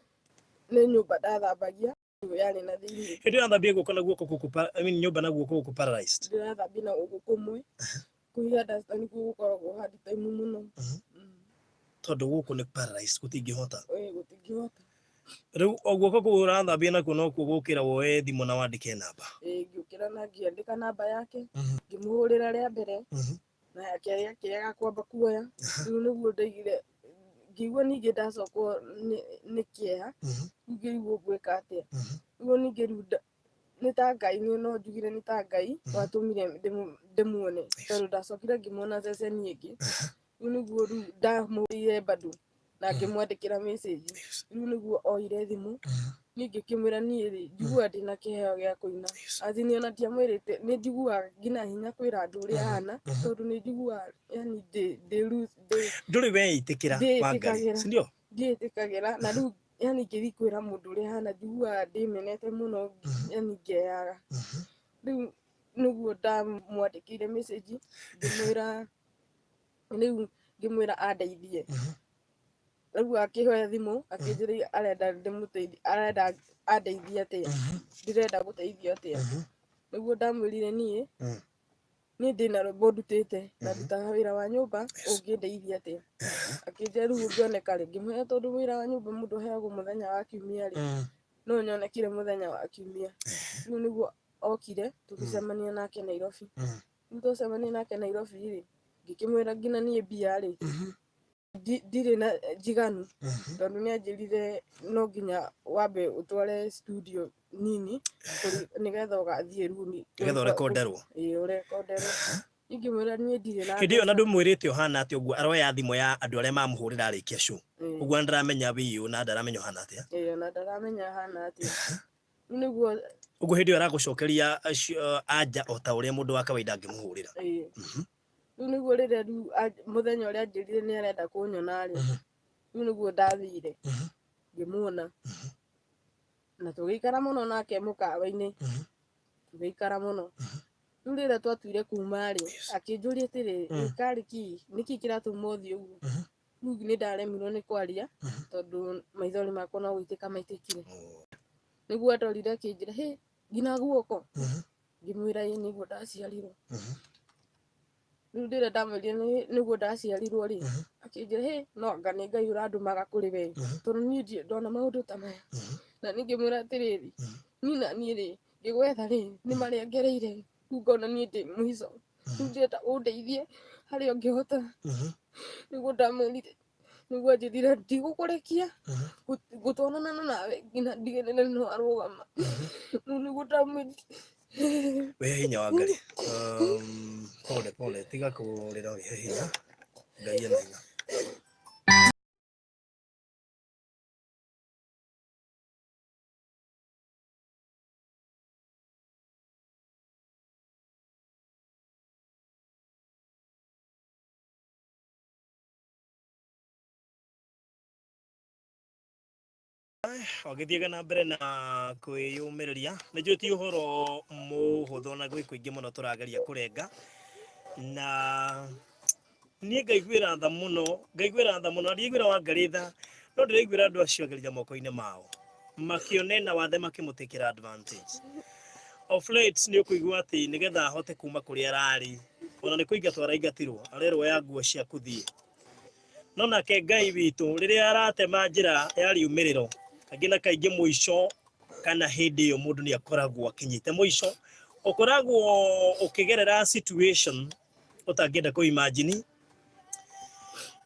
ni nyumba ndathambagia yani na thiini hindi athambia guko na guoko guku nyumba na guoko guku paralyzed ndirathambia na guoko kumwe kuiga dasta ni gukoragwo hard time muno tondu guku ni paralyzed gutingihota gutingihota riu guoko guku urathambia nakuo no kuo gukira woe thimu na wandike namba ngiukira na ngiandika namba yake ngimuhurira ria mbere na yake akiaga kwamba kuoya riu niguo ndaigire ngigua ningi ndacokwo ni kieha ngirigwo gwika atia riu ningi riu ni ta Ngai no njugire ni ta Ngai watumire ndimuone tondu ndacokire ngimuona ceceni ingi riu niguo riu ndamuhurire bado na ngimwandikira message riu niguo oire thimu ningi kimwira ni ri njigua ndina kiheo gia kuina athi ni ona ndiamwirite ni njigua ngina hinya kwira andu uria hana tondu ni njigua yani nduri weitikira wa Ngai sindio ndietikagira na riu yani ngithi kwira mundu uria hana njigua ndimenete muno yani ngeaga riu niguo ndamwandikire message ngimwira andeithie riu akihoya thimu akinjira arenda ndimuteithie arenda andeithie atia ndirenda guteithio atia niguo ndamwirire ni ndina rwimbo ndutite na ndutaga wira wa nyumba ungindeithia atia akinjira riu ngioneka ri ngimwira tondu wira wa nyumba mundu aheagwo muthenya wa kiumia ri no nyonekire muthenya wa kiumia riu niguo okire tugicemania nake Nairobi riu twacemania nake Nairobi ri ngikimwira ngina nie mbia ri ndire na njiganu tondu ni anjirire no nginya wambe utware studio nini nigetha ugathie runi nigetha urekonderwo urekonderwo ingimwira nie ndire na hindi ona ndumwirite ohana ati uguo aroya thimu ya andu aria mamuhurira arikia show uguo ndaramenya wiu na ndaramenya ohana atia na ndaramenya hana atia niguo uguo hindi aragucokeria anja o ta uria mundu wa kawaida angimuhurira riu niguo riria riu muthenya uria anjirire ni arenda kunyona ri riu niguo ndathire ngimuona na tugikara muno nake mukawa-ini tugikara muno riu riria twatuire kuma ri akinjuria atiri ikariki niki kiratuma uthie uguo riu ni ndaremirwo ni kwaria tondu maithori makwa no gwitika maitikire niguo atorire akinjira ngina guoko ngimwira niguo ndaciarirwo riu ndira ndamweria niguo ndaciarirwo ri akinjira he no anga ni Ngai urandumaga kuri we tondu ni ndie ndona maundu ta maya na ningi mwira atiriri ni na ni ri ngigwetha ri ni maria ngereire riu ngona ni ndi mwico riu ndirenda undeithie haria ungihota niguo ndamwirire niguo anjirire ndigukurekia gutonana nawe nginya ndigene no arugama riu niguo ndamwirire we hinya wa Ngai pole tiga kurira we hinya Ngai ena hinya ogithiaga na mbere na kwiyumiriria najua ti uhoro muhuthu na gwi kwingi muno turageria kurenga na nie ngaiguira tha muno ndiguira wa Ngaritha no ndiraiguira andu acio ageria moko-ini mao makionena wathe makimutikira advantage of late ni ukuigua ati nigetha ahote kuma kuri arari ona ni kuingatwo araingatirwo arerwo ya nguo cia kuthie no nake Ngai witu riria aratema njira ya riumiriro kaingĩ na kaingĩ mũico kana hĩndĩ ĩyo mũndũ nĩ akoragwo akinyite mũico ukoragwo ukigerera situation utangĩenda ku imagine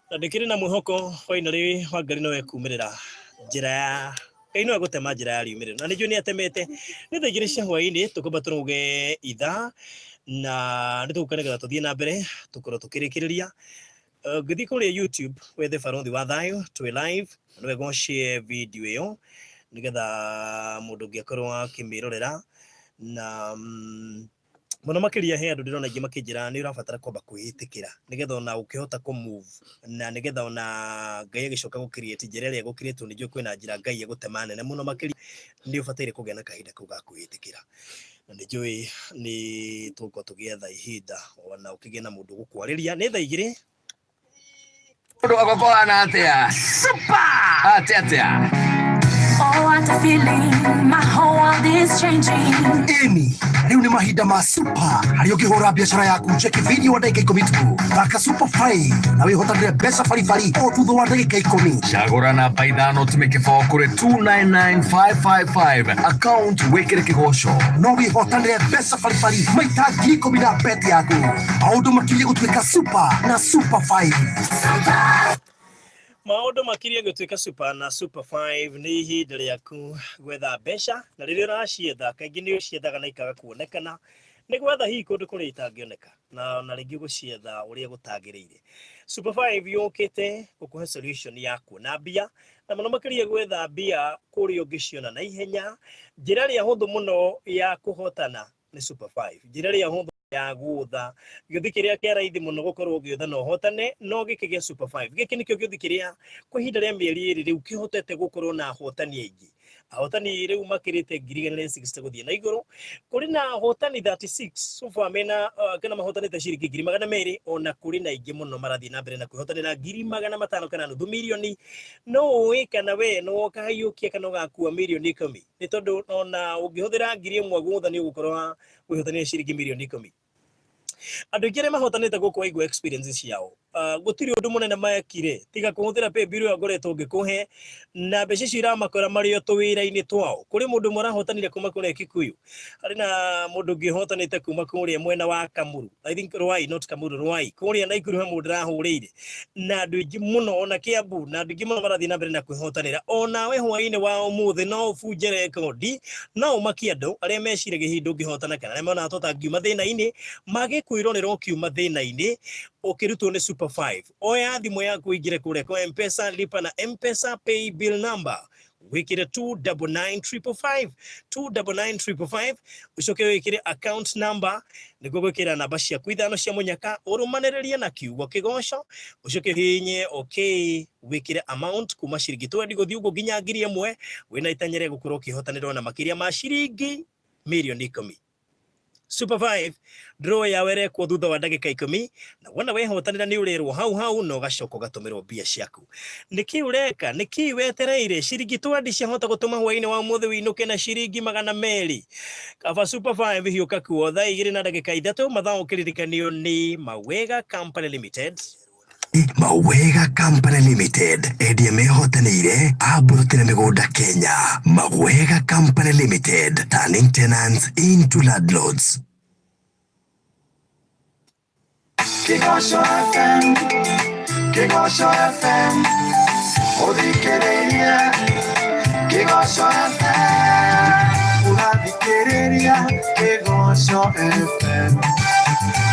na ndikiri na mwĩhoko finally wa Ngai no ekumirira njira ya Ngai no egũtema njira ya riumiriro na nĩnjũĩ nĩ atemete nĩ thaa igĩrĩ cia hwaĩ-inĩ tũkũmba tũrũge ithaa na nĩ tũgũkenegera tũthiĩ na mbere tũkorwo tũkĩrĩkĩrĩria ngĩthiĩ kũrĩa YouTube wethe Barũthi wa Thayũ twĩ live nĩ wega ũshare video ĩyo nĩgetha mũndũ ũngĩ akorwo akĩmĩrorera na mũno makĩria he andũ ndĩrona aingĩ makĩnjĩra nĩ ũrabatara kwamba kwĩĩtĩkĩra nĩgetha ona ũkĩhota kũ move na nĩgetha ona Ngai agĩcoka gũ create njĩra ĩrĩa gũkirĩtwo nĩnjũĩ kwĩna njĩra Ngai egũtema nene mũno makĩria nĩ ũbataire kũgĩa na kahinda kau ga kwĩĩtĩkĩra na nĩnjũĩ nĩ tũgũkorwo tũgĩetha ihinda ona ũkĩgĩa na mũndũ gũkwarĩria nĩ thaa igĩrĩ Mundu agokora atia super atia Oh, what a feeling, my whole world is changing. Eni, riu ni mahinda ma super. Hari ukihura biashara yaku, cheki video wa ndagika 10 tu. Thaka super 5 na wihotanire mbeca baribari o thutha wa ndagika 10. Cagura na baithano tumike fo kuri 299555 account wekire kigoco. No wihotanire mbeca baribari maita 10,000 na bet yaku. Maundu makirie gutuika super na super 5. maundu makiria gũtuĩka super na super 5 nĩ ihinda rĩaku gwetha mbeca na rĩrĩa ũracietha kaingĩ nĩ ũciethaga na ikaga kuonekana nĩ gwetha hihi kũndũ kũrĩa itangĩoneka na rĩngĩ gũcietha ũrĩa gũtagĩrĩire super 5 yũkĩte gũkũhe solution ya kuona mbia na mũno makĩria gwetha mbia kũrĩa ũngĩciona na ihenya njĩra ĩrĩa hũthũ mũno ya kũhotana nĩ super 5 njĩra ĩrĩa hũthũ ya gũtha gĩuthi kĩrĩa kĩa raithi mũno gũkorwo ũgĩotha no hotane no gĩkĩ gĩa super 5 gĩkĩ nĩkĩo gĩuthi kĩrĩa kwa ihinda rĩa mĩeri ĩrĩ rĩu kĩhotete gũkorwo na ahotani aingĩ ahotani rĩu makĩrĩte 60 gũthiĩ na igũrũ kũrĩ na ahotani 36 so far mena kana mahotanĩte ciringi 200,000 ona kũrĩ na aingĩ mũno marathiĩ na mbere na kwĩhotanĩra 500,000 kana nuthu mirioni no ũĩ kana we no ũkahaiũkia kana ũgakua mirioni 10 nĩ tondũ ona ũngĩhũthĩra 1,000 gũtha nĩ ũgũkorwo wĩhotanĩra ciringi mirioni 10 andũ aingĩ arĩa mahotanĩte gũkũ waigua experiences ciao gũtirĩ ũndũ mũnene mekire tiga kũhũthĩra pay bill ĩyo ngoretwo ngĩkũhe na mbeca icio iramakora marĩ o tũwĩra-inĩ twao kũrĩ mũndũ mũrahotanire kuma kũrĩa Kikuyu harĩ na mũndũ ũngĩ ũhotanĩte kuma kũrĩa mwena wa Kamuru I think Ruai not Kamuru Ruai kũrĩa Naikuru he mũndũ ũrahũrĩire na andũ aingĩ mũno ona Kiambu na andũ aingĩ mũno marathiĩ na mbere na kwĩhotanĩra onawe hwaĩ-inĩ wa ũmũthĩ no ũbunje rekondi no ũmakie andũ arĩa meciragia hihi ndũngĩhotana kana arĩa monaga tota ngiuma thĩna-inĩ magĩkwĩrorera ũkiuma thĩna-inĩ ukirutwo ni super 5 oya thimũ yaku ingire kũrĩa kwa M-Pesa lipa na M-Pesa pay bill number wikire 29955 29955 ucoke wikire account number niguo gwikira namba ciaku ithano cia munyaka urumanĩrĩrie na kiugo kigoco ucoke hinye okay wikire amount kuma ciringi 20 guthii uguo nginya 1,000 wina itanya rĩa gũkorwo ũkĩhotanĩra na makĩria ma ciringi mirioni 10 Super 5 draw ya were kwa thutha wa ndagika 10 na wona wehotanira ni urirwo hau no gacoko gatumirwo mbia ciaku niki ureka niki wetereire ciringi 20 ciahota gutuma hwaini wa muthe winuke na ciringi 200 kaba Super 5 hiuka kuotha 2 na ndagika 3 mathao kiririkanio ni Mawega Company Limited. Mawega Company Limited endia mehotanĩire aburutĩre mĩgũnda Kenya. Mawega Company Limited, turning tenants into landlords. Kigosho FM Uthikĩrĩria Kigosho FM Uthikĩrĩria Kigosho FM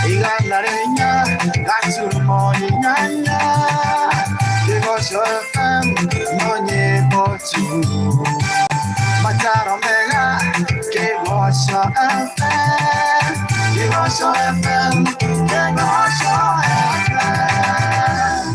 Igana rĩnya gaturumo inyanya Kigosho FM no nyĩmbo tu mataro mega Kigosho FM Kigosho FM Kigosho FM.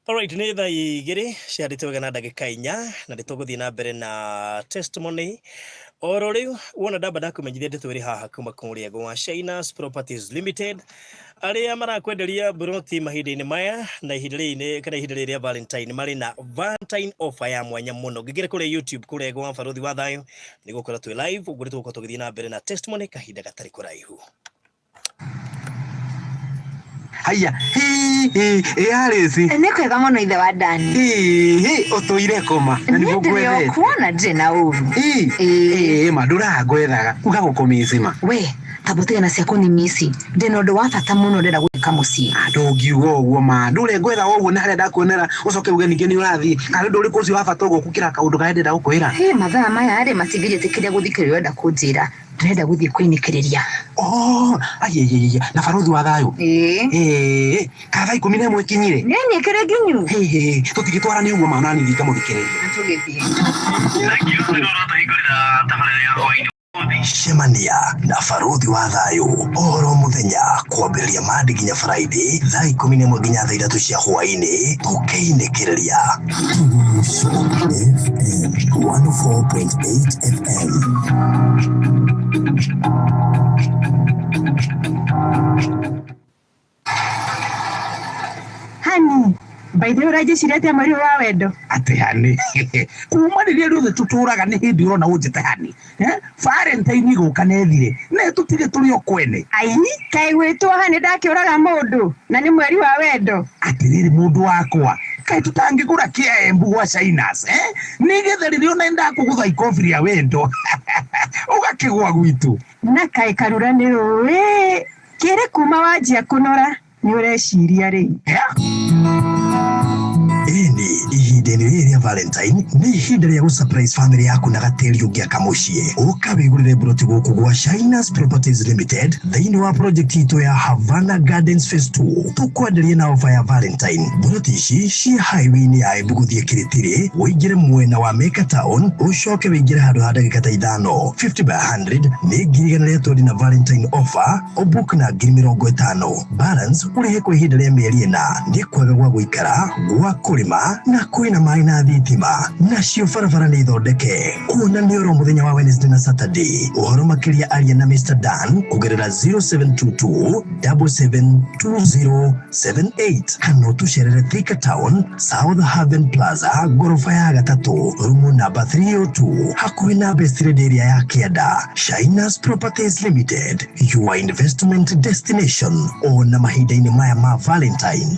Alright, ni thaa igiri ciarite wega na ndagika 4 na nituguthii na mbere na testimony oro riu wona ndamba ndakumenyithia nditwiri haha kuma kuria gwa Shainas Properties Limited aria marakwenderia buroti mahinda-ini maya na ihinda-ini kana ihinda riria Valentine mari na Valentine offer ya mwanya muno ngigire kuri YouTube kuri gwa Baruthi wa Thayo nigukora twi live uguo nitugukorwo tugithii na mbere na testimony kahinda gatari kuraihu. Haya, arisi. Nĩ kwega mũno ithe wa Dani. Ũtũire koma. Na nĩguo ngwethete. Nĩkuona ndirĩ na ũru. Ma ndũrangwethaga. Uga gũkũmicima. We, tabũtige na cia kũnimisi. Ndĩna ũndũ wa bata mũno ndĩrenda gwĩka mũciĩ. Ndũngiuga ũguo ma. Ndũrĩ ngwetha ũguo na harĩa ndakuonera ũcoke uge ningĩ nĩ ũrathiĩ. Kana ndũrĩ kũcio wa bata ũguo gũkĩra kaũndũ karĩa ndĩrenda gũkwĩra. Mathaa maya rĩ matingĩjĩtĩkĩria gũthikĩrĩria wenda kũnjĩra. Ndĩrenda gũthiĩ kwĩnĩkĩrĩria. Na Baruthi wa Thayo. Kathaa 11 kinyire. Nĩnĩkĩre nginyu. Tũtigĩtwarane ũguo ma nani thika mũthikĩrĩria. Tũgĩthiĩ. Cemania na Baruthi wa Thayo oro muthenya kwambĩrĩria Monday nginya Friday thaa 11 nginya thaa 3 cia hwaĩ-inĩ tũkĩinĩkĩrĩria FM 104.8 FM. Hani, by the way urajĩciria atĩa mweri wa wendo? Atĩ hani kuma rĩrĩa rĩothe tũtũraga nĩ hĩndĩ ũrona ũnjĩte hani Valentine gũka nethire nĩ tũtige tũrĩ o kwene. Ai, kaĩ gwĩtwo hani ndakĩũraga mũndũ na nĩ mweri wa wendo? Atĩrĩrĩ mũndũ wakwa kaĩ tũtangĩgũra kĩembu gwa Shainas nĩgetha rĩrĩa ona ndakũgũtha ikobi rĩa wendo ũgakĩgwa gwitũ. Na kaĩ karura nĩ ũĩ kĩrĩ kuma wanjia kũnora nĩ ũreciria rĩu. Ini ihinda-inĩ rĩrĩ rĩa Valentine nĩ ihinda rĩa gũsurprise family yaku na gatĩri ũngĩaka mũciĩ ũkawĩgũrĩre buroti gũkũ gwa Shainas Properties Limited thĩinĩ wa project itũ ya Havana Gardens Phase 2 tũkwenderia na ofa ya Valentine. Buroti ici ciĩ highway-inĩ ya Embu gũthiĩ Kĩrĩtĩrĩ wĩingĩre mwena wa Meka Town ũcoke wĩingĩre handũ ha ndagĩka ta 5 50 by 100 nĩ ngiri 100 rĩa tũri na Valentine offer ũbook na ngiri 50 balance ũrĩhe kwa ihinda rĩa mĩeri 4 nĩ kwega gwa gũikara gwa kũrĩma na kwĩna maĩ na thitima nacio barabara nĩ thondeke. Kuona nĩ oro mũthenya wa Wednesday na Saturday. Ũhoro makĩria aria na Mr. Dan kũgerera 0722 772078 kana ũtũcerere Thika Town South Haven Plaza gorofa ya gatatũ rumu namba 302 hakuhĩ na Best Red area ya Kianda. Shainas Properties Limited, your investment destination. Ona mahinda-inĩ maya ma Valentine.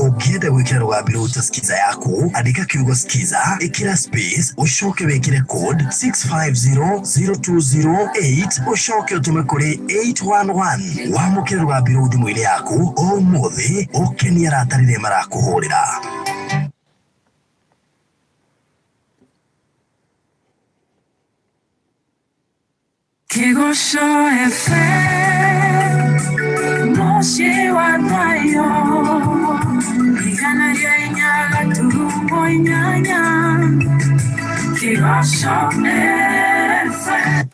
Ukienda gwikira rũgambi rũu ta skiza yaku andika kiugo skiza ikira space ucoke wekire code 65002008 ucoke utume kuri 811 wamukire rũgambi rũu thimũ-inĩ yaku ũmũthĩ ũkenia aratarire marakuhũrĩra. Kigosho FM Moshi wa Dayo Igana ya inyaga turumbo inyanya Kigosho FM.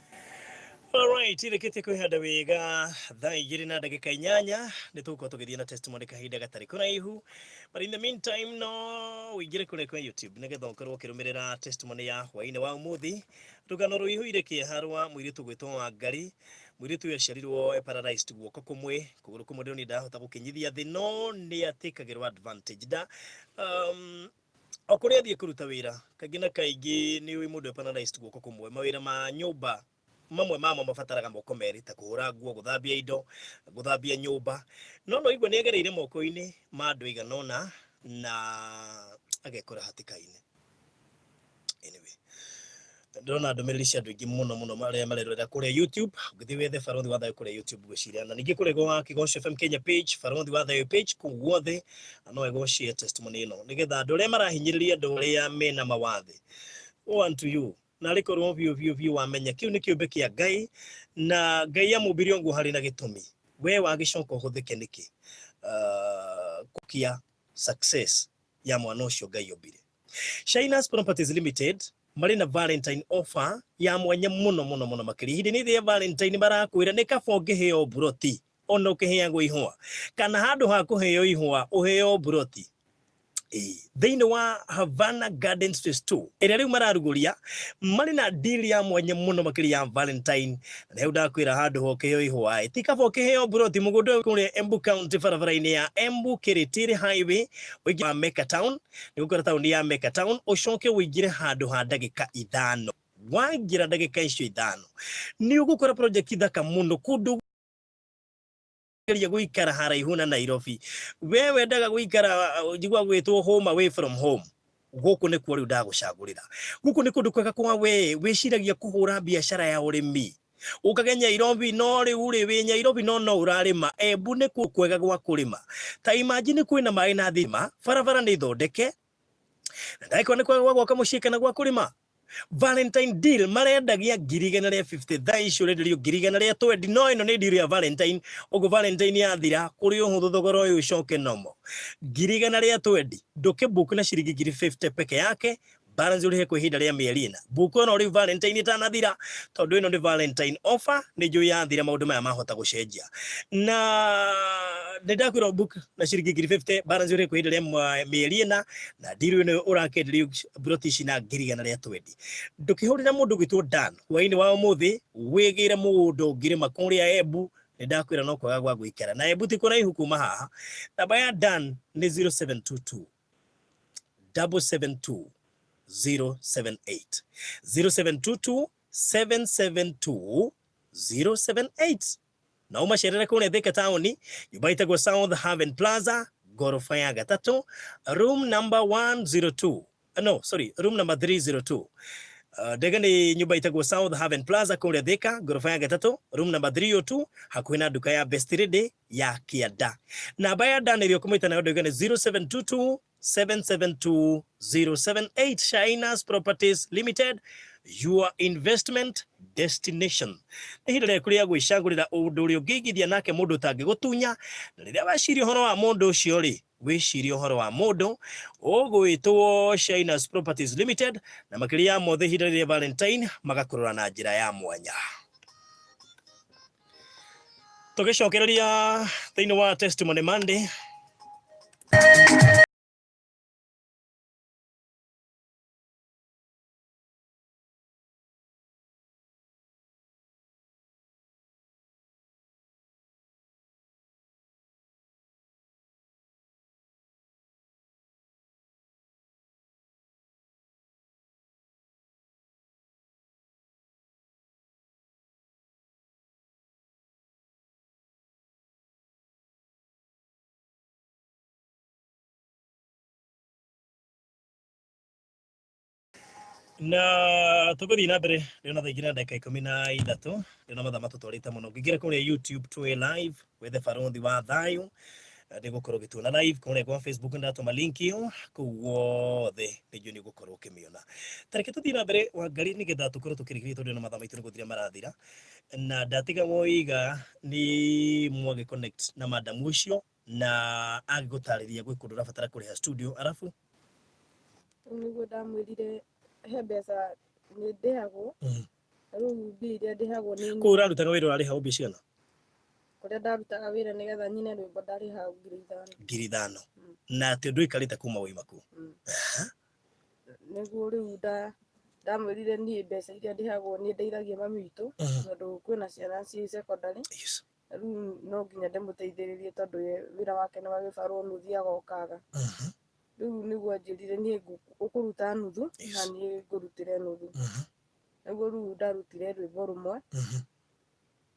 Alright, irekete kwihanda wega thaa igiri na ndagika inyanya nituko tugithie na testimony kahinda gatari kuraihu, but in the meantime no wigire kure kwa YouTube nigetha ukorwo kirumirira testimony ya hwaine wa umuthi rugano ruihu ireke harwa mwiritu gwitwo wa ngari mwiritu yaciarirwo paralyzed guoko kumwe kuguru kumwe ndio ndahota gukinyithia thi no ni atikagirwa advantage da okuria thie kuruta wira kagina kaingi ni wi mundu paralyzed guoko kumwe mawira ma nyumba mamwe mama mabataraga moko meri ta kuhura nguo guthambia indo guthambia nyumba no igwe ni agereire moko-ini ma andu iganona na agekora hatikaine. Anyway, ndona ndumiriri cia andu ingi muno maria marerorera kuria YouTube ngithi wethe Barothi wa Thayu kuria YouTube gwiciria na ningi kuria gwa Kigosho FM Kenya page Barothi wa Thayu page kuguothe no ego share testimony ino nigetha andu aria marahinyiriria andu aria mena mawathe unto you na rikorwo view wamenya kiu ni kiumbe kia Ngai na Ngai amumbirie ngo hari na gitumi we wagicoka uhuthike niki kukia success ya mwana ucio Ngai ombire. Shainas Properties Limited mari na Valentine offer ya mwanya muno makiri hindi ni the Valentine barakwira ni kabonge heo buroti ona ukiheagwo ihwa kana handu ha kuheo ihwa uheo buroti thiini wa Havana Gardens Phase 2 ĩrĩa rĩu mararuguria marĩ na deal ya mwanya mũno makĩria ya Valentine na rĩu ndakwĩra handũ ho kĩheo ihwa ti kaba kĩheo buroti mũgũnda kũrĩa Embu County barabara-inĩ ya Embu Kiritiri Highway wa Mecca Town nĩ gũkora taũni ya Mecca Town ũcoke ũingĩre handũ ha ndagĩka ithano waingĩra ndagĩka icio ithano nĩ ũgũkora project thaka mũno kũndũ ya guikara haraihu na Nairobi we wendaga guikara jigwa gwitwo home away from home guku ni kuo riu ndagucagurira guku ni kundu kwega kwa we wiciragia kuhura biashara ya urimi ukagenya Nairobi no riu ri wi Nairobi no urarima Embu ni kuo kwega gwa kurima ta imagine kwina mai na thima barabara ni thondeke na ndaiko ni kwega gwaka mucika na gwa kurima. Valentine deal marendagia 150 thaa icio renderio 120 no ino ni deal ya Valentine ugo Valentine yathira kuri uhuthu thogora uyu ucoke nomo 120 nduke book na ciringi 50 peke yake balance uri kwa ihinda ria mieri ina book no ri Valentine itanathira tondu ino ni Valentine offer ni jo yathira maundu maya mahota gucenjia na ndakwira book na ciringi 50 balance uri kwa ihinda ria mieri ina na deal ino urakenderio brotici na 120 ndukihurira mundu gwitwo Dan waini wa umuthi wigire mundu ngirima kuria Embu ndakwira no kwaga gwa gwikara na Embu ti kuna ihukuma haha namba ya Dan ni 0722 772 078 0722 772 078 na umasherera kune Thika Town yubaita go South Haven Plaza gorofa ya gatatu room number 102 room number 302 Dega ni nyumba itagwo South Haven Plaza kule Thika gorofa ya gatatu room number 302 hakuhĩ na duka ya Best Ready ya Kianda. Namba ya Dan iliyo kumita na dega ni 0722 772 078 Shainas Properties Limited, your investment destination. Hili ni kulia gwicagurira undu uri ungigithia nake mundu tangigutunya na riria weciria uhoro wa mundu ucio ri wiciria uhoro wa mundu ugwitwo Shainas Properties Limited na makiria mothe hili ria Valentine magakurura na njira ya mwanya. Tugicokereria thiini wa Testimony Monday. Na tuguthi na mbere rĩona thaa igĩrĩ na ndagĩka 13 rĩona mathaa matũtwarĩte mũno ngĩingĩra kũrĩa YouTube tuwe live wethe Barothi wa Thayu nä gå korwo gä tuona live kå rä Facebook ndatåma link ä kå guothe nä njå nä gå korwo kä mä ona tarä tå thiä na mbere Wangari nä getha tå korwo tå kä rä tondå na mathaa maitå nä gå thira marathira na ndatiga moiga nä mwagä connect na madamu å cio na agä gå tarä ria gwä kå ndå rabatara kå rä ha studio arabu nä guo ndamwä rire he mbeca nä ndä hagwo rä u mbia iria ndä hagwo nä kå u rarutaga wä rå rarä ha mbia cigana kå rä a ndarutaga wä ra nä getha nyine rwä mbo ndarä ha 5,000 5,000 na atä ndå ikarä te kuma waima kå nä guo rä u ndamwä rire niä mbeca iria ndä hagwo nä ndeithagia mami witå tondå kwä na ciana ciä secondary rä u no nginya ndä må teithä rä rie tondå wä ra wake nä wagä barwo nå thiaga okaga rä u nä guo anjä rire niä å kå ruta nuthu na niä ngå rutä re nuthu nä guo rä u ndarutire rwä mbo rå mwe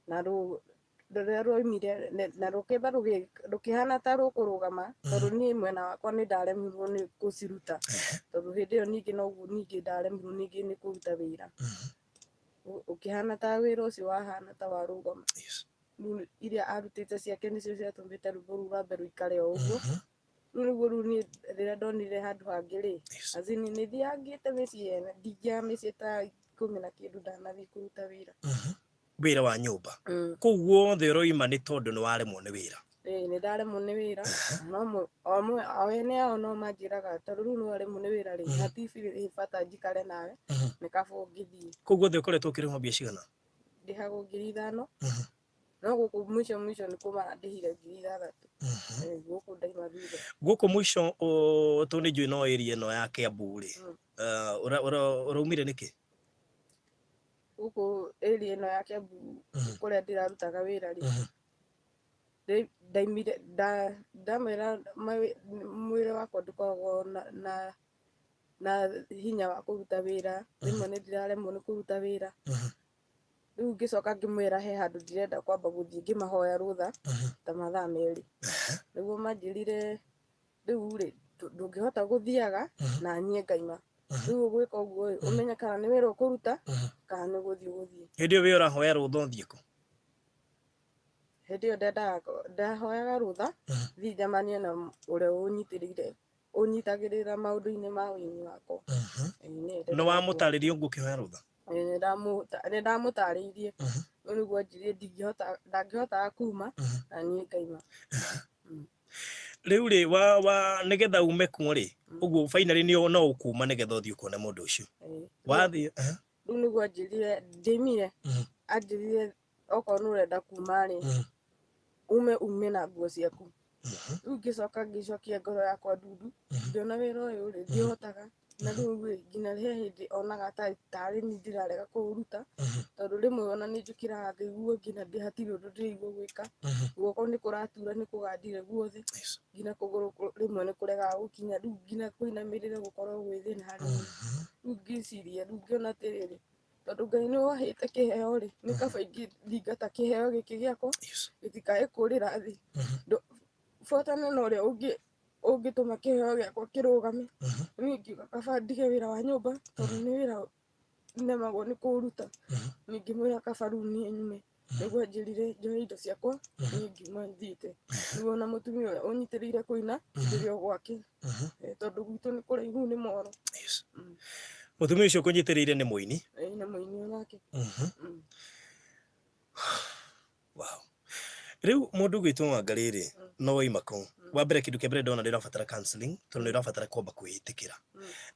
na rå rä a rwaumire na rå kä mba rå kä hana ta rå kå rå gama tondå niä mwena wakwa nä ndaremirwo nä gå ciruta tondå hä ndä ä yo ningä noguo ningä ndaremirwo ningä nä kå ruta wä ra å kä hana ta wä ra å cio wahana ta warå gama rä u iria arutä te ciake nä cio ciatå mä te rwä mbo rå u rwambe rå ikare o å guo rä u nä guo rä u niä rä rä a ndonire handå hangä rä azini nä thiangä te mä ciä ene ndingä mä ciä ta 10 na kä ndå ndanathiä kå ruta wä ra wä ra wa nyå mba kå u guothe å roima nä tondå nä waremwo nä wä ra nä ndaremwo nä wä ra o ene ao no manjä raga tondå rä u nä waremwo nä wä ra rä hatibi bata njikare nawe nä kaba å ngä thiä kå u guothe å koretwo å kä rä ho mbia cigana ndä hagwo 5,000 no gå kå mwico nä kå mara ndä hire 6,000 gå kå ndaima thutha gå kå muico tå nä njå no ä eno ya kä ambu rä å raumire nä kä gå kå ä no ya kä ambu kå rä a ndä rarutaga wä ra rä ndaimire ndamä ra mwä rä wakwa ndå koragwo na hinya wa kå ruta wä ra rä mwe nä ndäraremwo nä kå ruta wä ra rä u ngä coka ngä mwä ra he handå ndirenda kwamba gå thiä ngä mahoya rå tha ta mathaa merä nä guo manjä rire rä u rä ndå ngä hota gå thiaga na niä ngaima rä u gwä ka å guo å menye kana nä wä ra å kå ruta kana nä gå thiä gå thiä hä ndä ä yo wä å rahoya rå tha å thiä kå hä ndä ä yo ndahoyaga rå tha thiä njamanie na å rä a å nyitä rä ire å nyitagä rä ra maå ndå-inä ma wä ni wakwa nä wamå tarä ria å ngå kä hoya rå tha nä ndamå tarä irie rä u nä guo njirire ndangä hotaga kuma na niä ngaima rä u rä nä getha ume kuo rä å guo finally no å kuma nä getha å thiä å kuona må ndå å cio wathiä rä u nä guo anjä rire ndämire anjä rire okorwo nä å renda kuma rä ume na nguo ciaku rä u ngä coka ngä cokia ngoro yakwa ndundu ngĩona wä ra å yå rä ndä hotaga na rä u nginya he hä ndä onaga tarä ni ndä rarega kå å ruta tondå rä mwe ona nä njå kä raga ngä guo nginya hatirä å ndå ndä raigua gwä ka guoko nä kå ratura nä kå gandire guothe nginya kå gå rå rä mwe nä kå regaga gå kinya rä u nginya kå inamä rä re gå korwo gwä thä na harä rä u ngä ciria rä u ngä ona atä rä rä tondå Ngai nä wahä te kä heo rä nä kaba ingä thingata kä heo gä kä gä akwa gä tikaä kå rä ra thä botane na å rä a å ngä tå ma kä heo gä akwa kä rå game niä ngiuga kaba ndige wä ra wa nyå mba tondå nä wä ra nemagwo nä kå ruta ningä mwä ra kaba rä u niä nyume nä guo njä rire njoe indo ciakwa niä ngiuma thiä te nä guo ona må tumia å rä a å nyitä rä ire kå ina ndä rä o gwake tondå gwitå nä kå raihu nä moro må tumia å cio kå nyitä rä ire nä må ini nä må ini onake rä u må ndå gwä two Wangarä rä no waima kå wa mbere kä ndå kä mbere ndona ndä rabatara tondå nä rabatara kwamba kwä ä tä kä ra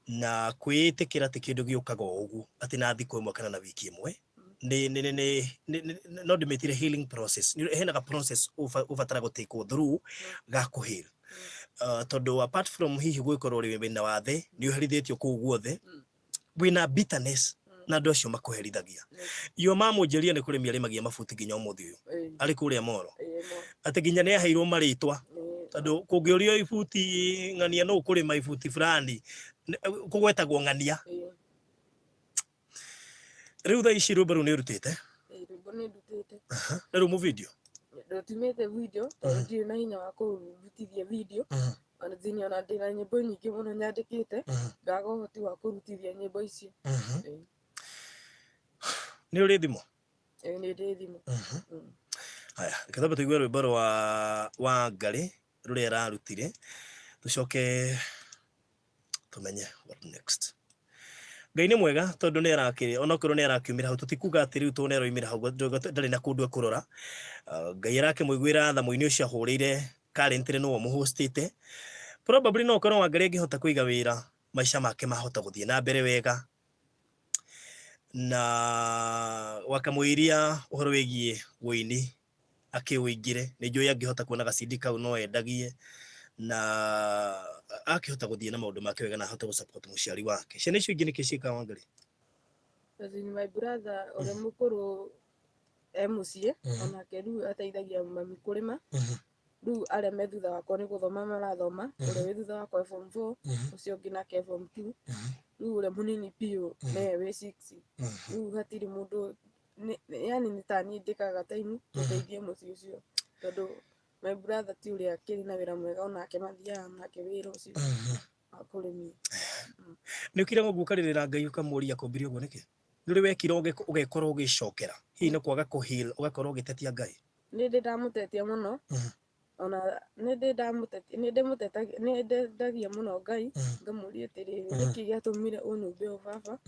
na kwä ä tä kä ra tä kä ndå gä å kaga å guo atä na thikå ĩmwe kana na wiki ĩmwe no ndä mä tire healing process henaga process å batara gå take through ga kå heal tondå apart from hihi gwä korwo rä wä na wathe nä å herithä tio kå u guothe wä na bitterness na andå acio makå herithagia yo mamå njä ria nä kå rä mia rä magia mabuti nginya å må thä å yå arä kå rä a Moro atä nginya nä aheirwo marä twa tondå kå ngä å rio ibuti ng'ania no å kå rä ma ibuti fulani kå gwetagwo ng'ania rä u tha ici rå mba rå nä å rutä te na rä u må video ndotumä te video tondå ndirä na hinya wa kå rutithia video ona thini ona ndä na nyä mbo nyingä må no nyandä kä te ngaga å hoti wa kå rutithia nyä mbo icio nä å rä thimo nä ndä thimå haya reke thambe tå igue rwä mbo rwa Wangarĩ rũrĩa ararutire tucoke tumenye what next. Ngai nĩ mwega tondu nĩ arakire onokorwo nĩ arakiumira hau tutikuga atĩ rĩu tũne roimira hau ndarĩ na kũndũ kũrora. Ngai arakĩmũiguĩra tha mũini ũcio ahũrĩire currently no mũhostite probably no korwo Wangari angĩhota kũiga wĩra maica make mahota gũthiĩ na mbere wega na wakamũiria ũhoro wĩgiĩ wĩini akĩwĩingire nĩ njũĩ angĩhota kuona gacindi kau no endagie na akĩhota gũthiĩ na maũndũ make wega na ahote gũsupport mũciari wake. Ciana icio ingĩ nĩkĩ ciĩkaga Wangari? My brother ũrĩa mũkũrũ mũciĩ onake rĩu ateithagia mami kũrĩma. Rĩu arĩa me thutha wakwa nĩ gũthoma marathoma, ũrĩa wĩ thutha wakwa form 4 ũcio ũngĩ nake form 2, rĩu ũrĩa mũnini biũ naye wĩ 6. Rĩu hatirĩ mũndũ yani nĩ ta niĩ ndĩkaga time gũteithia mũciĩ ũcio tondũ my brother ti ũrĩa akĩrĩ na wĩra mwega onake mathiaga nake wĩra ũcio wa kũrĩmia. Nĩ ũkire gũkũ ũkarĩrĩra Ngai ũkamũria akũmbirie ũguo nĩkĩ? Nĩ ũrĩ wekire ũgekorwo ũgĩcokera hihi nĩ kwaga kũheal ũgakorwo ũgĩtetia Ngai? Nĩ ndĩndamũtetia mũno ona nĩ ndĩndagia mũno Ngai ngamũria atĩrĩrĩ nĩkĩ gĩatũmire ũnyũmbe ũũ baba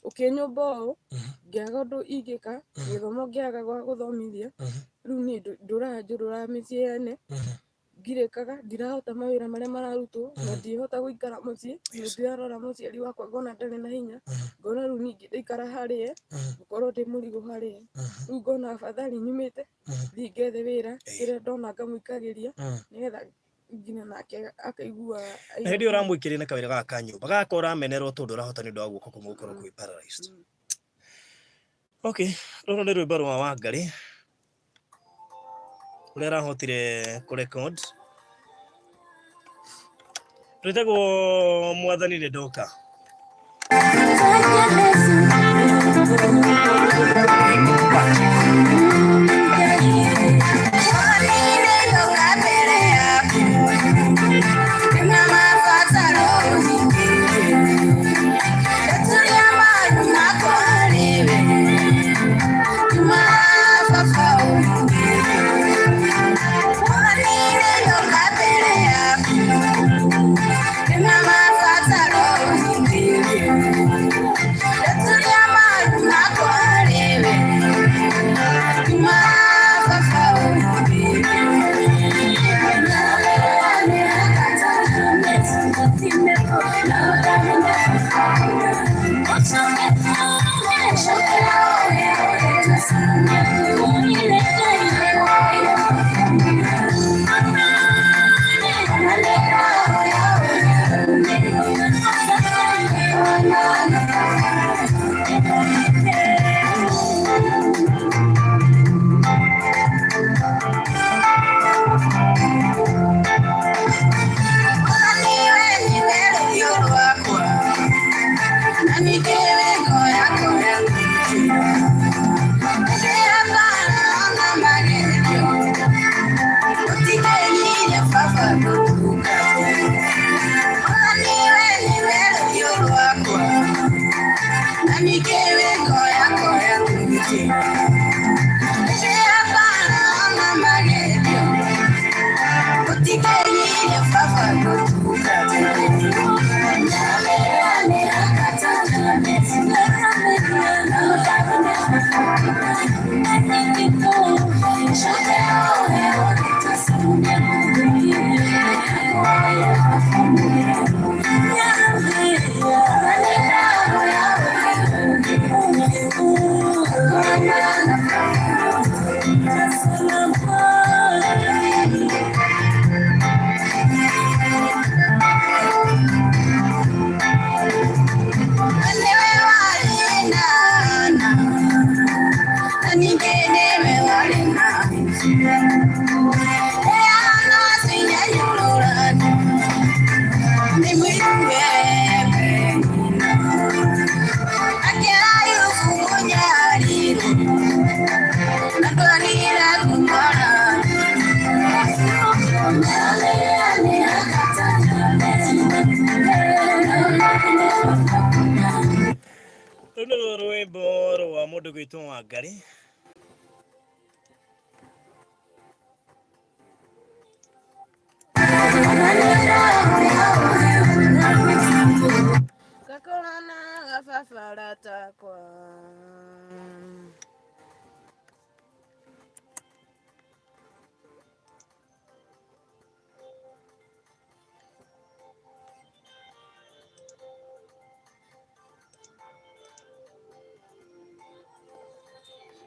ũkĩnyũmba ũũ ngĩaga ũndũ ingĩka gĩthomo ngĩaga gwa gũthomithia rĩu niĩ ndũranjũrũra mĩciĩ yene ngirĩkaga ndirahota mawĩra marĩa mararutwo na ndihota gũikara mũciĩ ndirarora mũciari wakwa ngona ndarĩ na hinya ngona rĩu ningĩ ndaikara harĩa ngũkorwo ndĩ mũrigo harĩa rĩu ngona afadhali nyumĩte thiĩ ngethe wĩra kĩrĩa ndona ngamũikagĩria nĩgetha nginya nake akaigua. Na hĩndĩ ũramwĩkĩrĩra na kawĩra gaka nyũmba gaka ũramenerwo tondũ ũrahota nĩ ũndũ wa guoko kũmwe gũkorwo kwĩ paralyzed. Okay, rũrũ nĩ rwĩmbo rwa Wangari ũrĩa arahotire kũrecord rwĩtagwo Mwathani nĩ ndoka. Rwĩmbo rwa mũndũ gwĩtwo Wangari Kakolana gafafara takwa.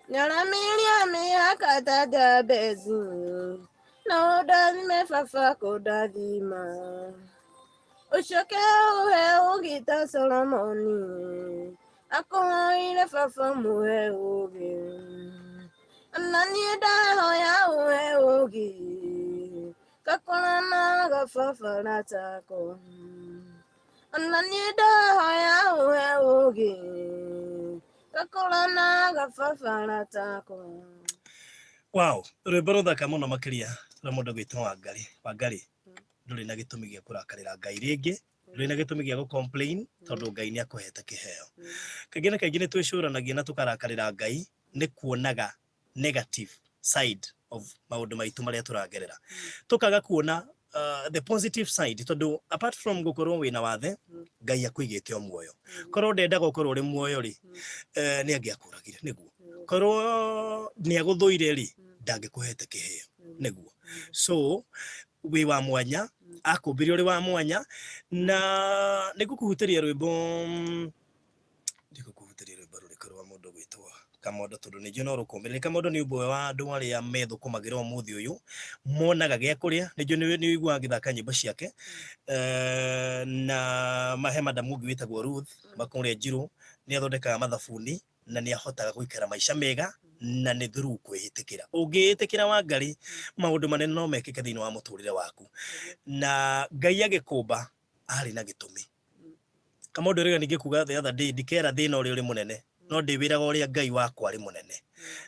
Nyaramilia miaka tada bezu. No dadi me fafa kodadima. Ushoke uhe ugita Solomoni. Ako ile fafa muhe ugi. Anani da hoya uhe ugi. Kakolana gafafa ratako. Anani da hoya uhe ugi. Kakolana gafafa ratako. Wow, rwimbo ruthaka muno makiria rwa mundu gwitwo Wangari nduri na gitumi gia kurakarira Ngai ringi nduri na gitumi gia complain tondu Ngai ni akuhete kiheo kaingĩ na kaingĩ nĩ twĩcũranagia na tukarakarĩra Ngai nĩ kuonaga negative side of maũndũ maitũ marĩa tũragerera tukaga kuona the positive side tondu apart from gukorwo wina wathe Ngai akuigĩte o muoyo korwo ndenda gukorwo uri muoyo ri ni angiakuragire niguo korwo ni aguthuire ri ndangĩkũhete kĩheo niguo so wi wa mwanya akũmbire uri wa mwanya na nĩngũkũhutĩria rwĩmbo rũrĩkũ rwa mũndũ gwĩtwo Kamondo tondu nĩnjũĩ no rũkũmbĩrĩre Kamondo nĩ ũmwe wa andũ arĩa methũkũmagĩra ũmũthĩ ũyũ monaga gĩa kũrĩa nĩnjũĩ nĩ ũiguaga agĩthaka nyĩmbo ciake na mahe madamu ũngĩ wĩtagwo Ruth Makũrĩa Njirũ nĩ athondekaga mathabuni na nĩ ahotaga gũikara maica mega na nĩ through kwĩhĩtĩkĩra ũngĩĩtĩkĩra Wangari maũndũ manene no mekĩke thĩinĩ wa mũtũrĩre waku na Ngai agĩkũmba arĩ na gĩtũmi Kamondo rĩga ningĩ kuga the other day ndikera thĩna ũrĩa ũrĩ mũnene no ndĩwĩraga ũrĩa Ngai wakwa arĩ mũnene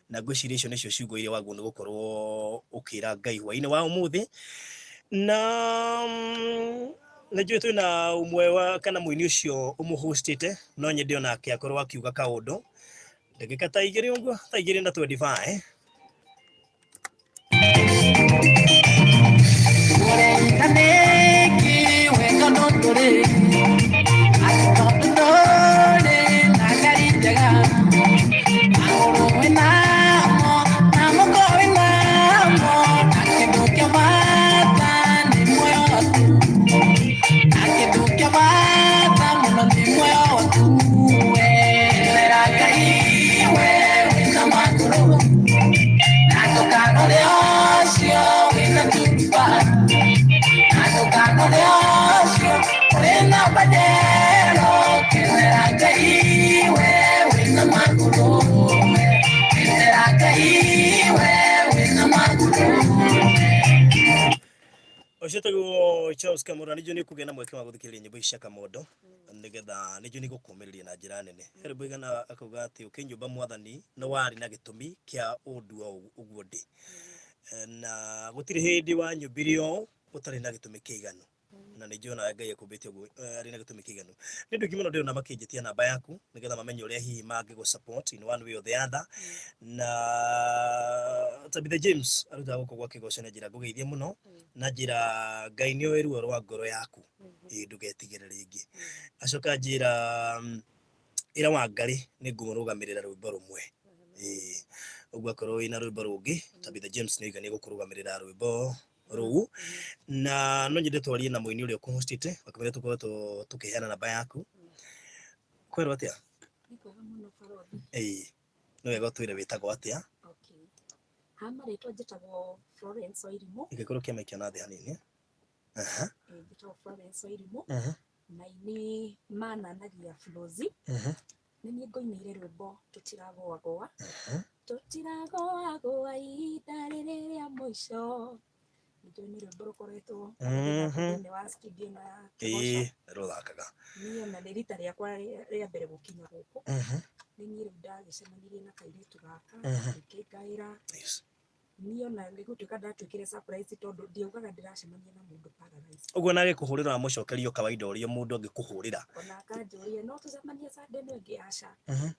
na ngwĩciria icio nĩcio ciugo iria waguo nĩ gũkorwo ũkĩra Ngai hwaĩ-inĩ wa ũmũthĩ na nĩnjũĩ twĩna ũmwe wa kana mũini ũcio ũmũhostĩte no nyende onake akorwo akiuga kaũndũ ndagĩka ta igĩrĩ ũguo ta 2:25 Oshetago Charles Kamura nĩnjũĩ nĩ ũkũgĩa na mweke wa gũthikĩrĩria nyĩmbo ici cia Kamondo nĩgetha nĩnjũĩ nĩ gũkũmĩrĩria na njĩra nene Herb Igana akauga atĩ ũkĩnyũmba mwathani no warĩ na gĩtũmi kĩa ũndũ ũguo ndĩ na gũtirĩ hĩndĩ wanyũmbirie ũũ ũtarĩ na gĩtũmi kĩiganu na nĩnjũĩ ona Ngai akũmbĩte ũguo arĩ na gĩtũmi kĩiganu nĩ ndũ ngĩmũno ndĩrona makĩnjĩtia namba yaku nĩgetha mamenye ũrĩa hihi mangĩgũ support in one way or the other na Tabitha James arutaga gũkũ gwa Kĩgoco na njĩra ngũgeithie mũno na njĩra Ngai nĩ oĩ ruo rwa ngoro yaku ndũgetigĩre rĩngĩ acoka njĩra ĩra Wangari nĩ ngũmũrũgamĩrĩra rwĩmbo rũmwe ũguo akorwo wĩna rwĩmbo rũngĩ Tabitha James nĩ oiga nĩ gũkũrũgamĩrĩra rwĩmbo rũu na no nyende twarie na mũini ũrĩa ũkũhostĩte wakamĩrĩa tũkorwo tũkĩheana namba yaku kwerwo atĩa no wega ũtwĩre wĩtagwo atĩa Marĩtwa njĩtagwo Florence Wairimu ingĩkorwo kĩama na thĩ hanini njĩtagwo Florence Wairimu na ini mananagia Flozi nĩ niĩ ngoinĩire rwĩmbo tũtiragoagoa tũtiragoagoa ihinda rĩrĩ rĩa mũico nĩnjũĩ nĩ rwĩmbo rũkoretwo thĩinĩ wa studio na Kĩgoco rũthakaga niĩ ona nĩ rita rĩakwa rĩa mbere gũkinya gũkũ nĩ niĩ rĩu ndagĩcemanirie na kairĩtu gaka ngĩkĩngaĩra niĩ ona gĩgũtuĩka ndatuĩkire surprise tondũ ndiaugaga ndĩracemania na mũndũ paradise ũguo na agĩkũhũrĩra mũcokerio kawaida ũrĩa mũndũ angĩkũhũrĩra ona akanjũria no tũcemanie Sunday ĩno ĩngĩ aca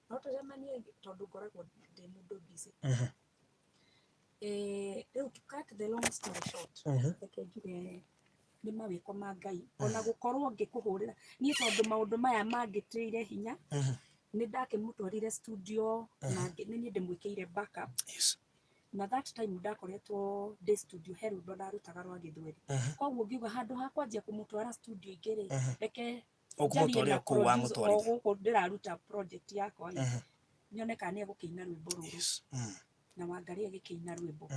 no tũcemanie tondũ ngoragwo ndĩ mũndũ busy rĩu to cut the long story short reke njuge nĩ mawĩko ma Ngai ona gũkorwo ngĩkũhũrĩra niĩ tondũ maũndũ maya mangĩtĩire hinya nĩ ndakĩmũtwarire studio na nĩ niĩ ndĩmwĩkĩire backup na that time ndakoretwo ndĩ studio he rwĩmbo ndarutaga rwa Gĩthweri koguo ngiuga handũ ha kwanjia kũmũtwara studio igĩrĩ reke ũkũmũtwarĩra kũu wa mũtwarithia gũkũ ndĩraruta project yakwa nyone kana nĩ egũkĩina rwĩmbo rũrũ na Wangari agĩkĩina rwĩmbo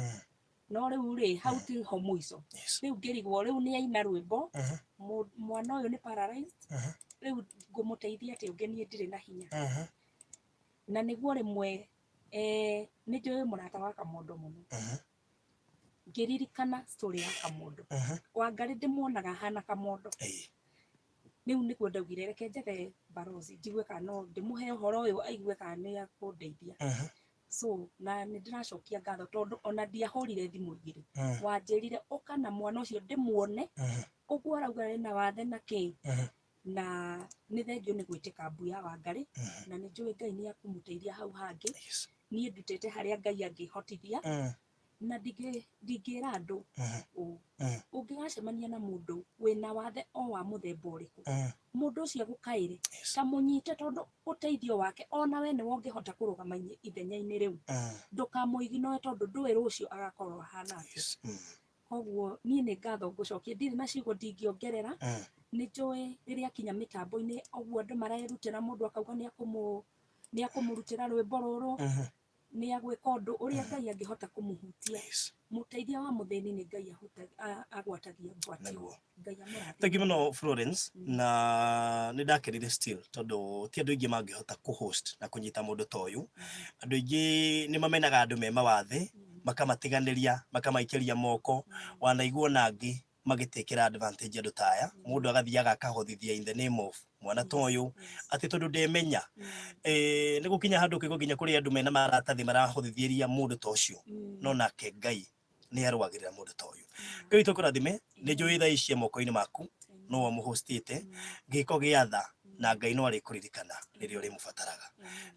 no rĩu rĩ hau ti ho mũico rĩu ngĩrigwo rĩu nĩ aina rwĩmbo mwana ũyũ nĩ paralyzed rĩu ngũmũteithia atĩ ũngĩ niĩ ndirĩ na hinya na nĩguo rĩmwe nĩ njũĩ mũrata wa Kamondo mũno ngĩririkana story ya Kamondo Wangari ndĩmuonaga hana Kamondo rĩu nĩguo ndaugire reke njethe Barozi njigue kana no ndĩmũhe ũhoro ũyũ aigue kana nĩ akũndeithia so na nĩ ndĩracokia ngatho tondũ ona ndiahũrire thimũ igĩrĩ wanjĩrire ũka na mwana ũcio ndĩmuone ũguo arauga na wathe na kĩ na nĩ thengio nĩ gwĩtĩka mbu ya Wangari na nĩ njũĩ Ngai nĩ akũmũteithia hau hangĩ niĩ ndutĩte harĩa Ngai angĩhotithia na ndingĩra andũ ũngĩgacemania na mũndũ wĩna wathe o wa mũthemba ũrĩkũ mũndũ ũcio agũkaĩre ta mũnyite tondũ ũteithio wake ona we nĩ wongĩhota kũrũgama ithenya-inĩ rĩu ndũkamũiginoe tondũ ndũĩ rũciũ agakorwo ahana atĩa koguo niĩ nĩ ngatho ngũcokia ndirĩ na ciugo ndingĩongerera nĩ njũĩ rĩrĩa kinya mĩtambo-inĩ ũguo andũ marerutĩra mũndũ akauga nĩ akũmũrutĩra rwĩmbo rũrũ nĩ agwĩka ũndũ ũrĩa Ngai angĩhota kũmũhutia mũteithia wa mũthĩni nĩ Ngai agwatagia ngwatio Ngai amũrathime. Thank you mũno Florence na nĩ ndakenire still tondũ ti andũ aingĩ mangĩhota kũ-host na kũnyita mũndũ ta ũyũ andũ aingĩ nĩ mamenaga andũ me mawathe makamatiganĩria makamaikĩria moko wanaigua nangĩ magĩtĩkĩra advantage andũ ta aya mũndũ agathiaga akahothithia in the name of mwana ta ũyũ atĩ tondũ ndemenya nĩ gũkinya handũ kĩgũkinya kũrĩ andũ mena maratathi marahothithĩria mũndũ ta ũcio no nake Ngai nĩ arũagĩrĩra mũndũ ta ũyũ Ngai tũkũrathime nĩ njũĩ thaa ici moko-inĩ maku no wamũhostĩte gĩko gĩa tha na Ngai no arĩkũririkana rĩrĩa ũrĩmũbataraga.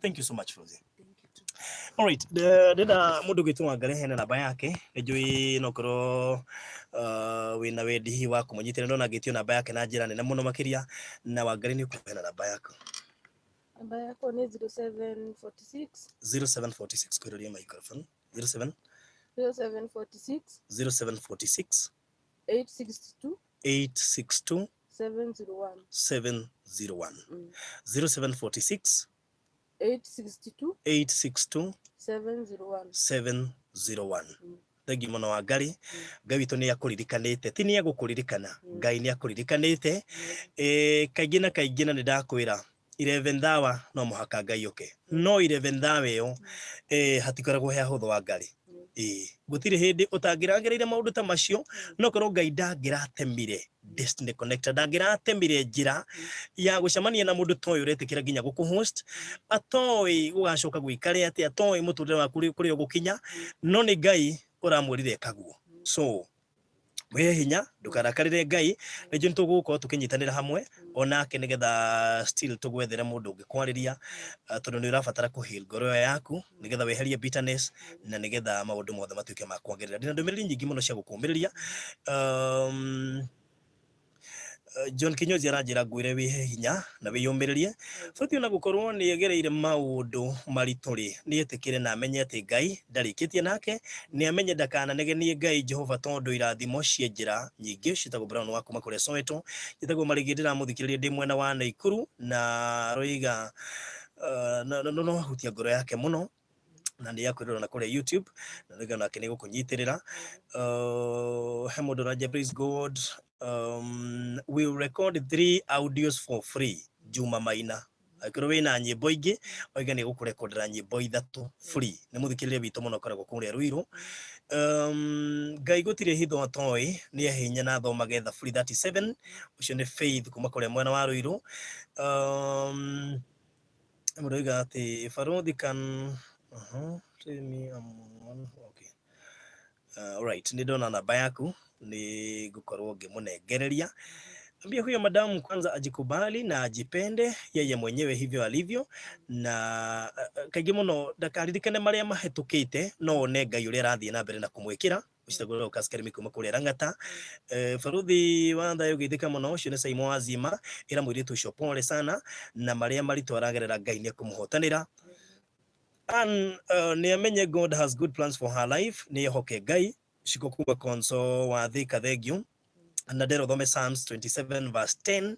Thank you so much Florence. All right, ndenda mũndũ gwĩtwo Wangari hena namba yake nĩ njũĩ no korwo wĩna wendi wa kũmũnyitĩrĩra ndona ngĩtio namba yake na njĩra nene mũno makĩria na Wangari nĩ ũkũhena namba yaku. Namba yako nĩ 0746 kũrĩria microphone 0746 862 701 0746 862 701. Thank you mũno Wangari Ngai witũ nĩ akũririkanĩte ti nĩ agũkũririkana Ngai nĩ akũririkanĩte kaingĩ na kaingĩ na nĩ ndakwĩra 11th hour no mũhaka Ngai oke no 11th hour ĩyo hatikoragwo he hũthũ Wangari gũtirĩ hĩndĩ ũtangĩrangĩrĩire maũndũ ta macio no korwo Ngai ndangĩratemire destiny connector ndangĩratemire njĩra ya gũcemania na mũndũ ta ũyũ ũretĩkĩra nginya gũkũ-host atoĩ gũgacoka gwĩkare atĩ atoĩ mũtũrĩre waku kũrĩa ũgũkinya no nĩ Ngai ũramwĩrire kaguo so we hinya ndũkarakarĩre Ngai nĩ njũĩ tũgũkorwo tũkĩnyitanĩra hamwe onake nĩgetha still tũgwethere mũndũ ũngĩkwarĩria tondũ nĩ ũrabatara kũ-heal ngoro yaku nĩgetha weherie bitterness na nĩgetha maũndũ mothe matuĩke ma kwagĩrĩra. Ndĩna ndũmĩrĩri nyingĩ mũno cia gũkũmĩrĩria. John Kinyozi aranjĩra ngwĩre wĩhe hinya na wĩyũmĩrĩrie batiĩ ona gũkorwo nĩ egereire maũndũ maritũ rĩ nĩ etĩkĩre na amenye atĩ Ngai ndarĩkĩtie nake nĩ amenye ndakananegenie Ngai Jehova tondũ irathimo cia njĩra nyingĩ citagwo Brown wa kuma kũrĩa Soweto gĩtagwo marĩgĩ ndĩramũthikĩrĩria ndĩ mwena wa Naikuru na roiga no hutia ngoro yake mũno na nĩ yakwĩrora na kũrĩa YouTube na nĩgetha nake nĩ gũkũnyitĩrĩra he mũndũ ũranjia praise God we'll record 3 audios for free Juma Maina akĩrwo wĩna nyĩmbo ingĩ oiga nĩ gũkũrekondera nyĩmbo 3 free nĩ mũthikĩrĩria witũ mũno koragwo kũrĩa Ruiru Ngai gũtirĩ hitho atoĩ nĩ ahinya na thomage Thaburi 37 ũcio nĩ Faith kuma kũrĩa mwena wa Ruiru mũndũ oiga atĩ Barothi can tell me okay alright nĩ ndona namba yaku nĩ ngũkorwo ngĩmũnengereria ambia huyo madamu kwanza ajikubali na ajipende yeye mwenyewe hivyo alivyo na kaingĩ mũno ndakaririkane marĩa mahetũkĩte no one Ngai ũrĩa arathiĩ na mbere na kũmwĩkĩra ucitagwo Kaskari kuma kuria Rangata. Baruthi wa thayo githika muno ucio ni Saimo Wazima ira mwiritu ucio pole sana na maria maritu aragerera Ngai ni kumuhotanira. And ni amenye God has good plans for her life, ni hoke Ngai shiko kuba konso wa thika thegio na ndero thome Psalms 27 verse 10.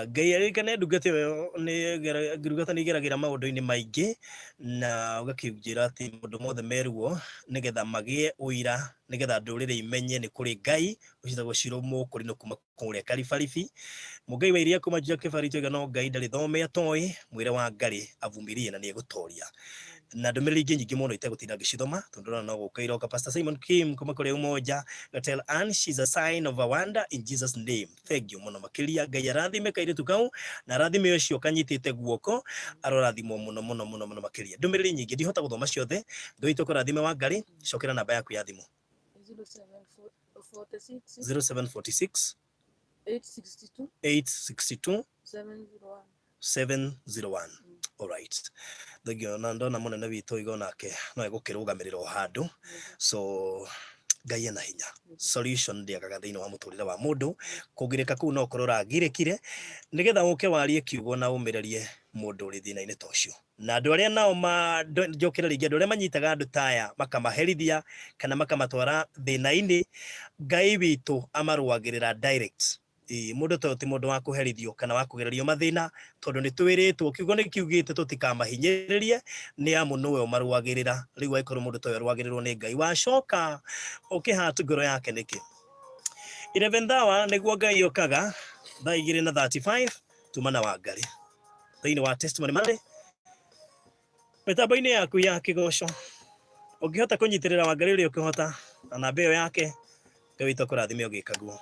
Ngai arikane ndungate ni ngurugata ni geragira maundu-ini maingi na ugakiugira ati mundu mothe meruo nigetha magie uira nigetha ndurire imenye ni kuri Ngai ucitagwo cirumu kuri no kuma kuria Karibaribi. Mugai wa iria kuma jia Kibaritu igano Ngai ndari thome atoi mwire wa Ngai avumirie na ni egutoria na ndumiriri ingi nyingi muno itegutinda ngicithoma tondu no gukaira ka Pastor Simon Kim kuma kuri umoja tell Ann she's a sign of a wonder in Jesus name. Thank you muno makiria Ngai arathime kairitu kau na arathime ucio kanyitite guoko arorathimo muno muno muno muno makiria. Ndumiriri nyingi ndihota guthoma ciothe Ngai tukurathime wa Ngai. Cokera namba yaku ya thimu 0746 862 701. All right. Thegio na ndona munene witu igo nake no egukirugamirira o handu so Ngai ena hinya. Solution ndiagaga thiini wa muturire wa mundu kugirika ku no korora girekire nigetha uke warie kiugo na umirerie mundu uri thina-ini tocio na andu aria nao njokera ringi andu aria manyitaga andu taya makamaherithia kana makamatwara thina-ini Ngai witu amaruagirira direct. Mundu to ti mundu wa kuherithio kana wa kugererio mathina tondu ni twiritwo kiugo ni kiugite tutikamahinyiririe ni amu nowe umaruagirira riu aikoro mundu to yaruagirirwo ni Ngai wacoka ukihatu ngoro yake niki 11 hour niguo Ngai yokaga 2:35 tumana wa Ngai thiini wa Testimony Monday mitambo-ini yaku ya kigoco ungihota kunyitirira wa Ngai uri ukihota na namba iyo yake Ngai witu kurathime ugikaguo.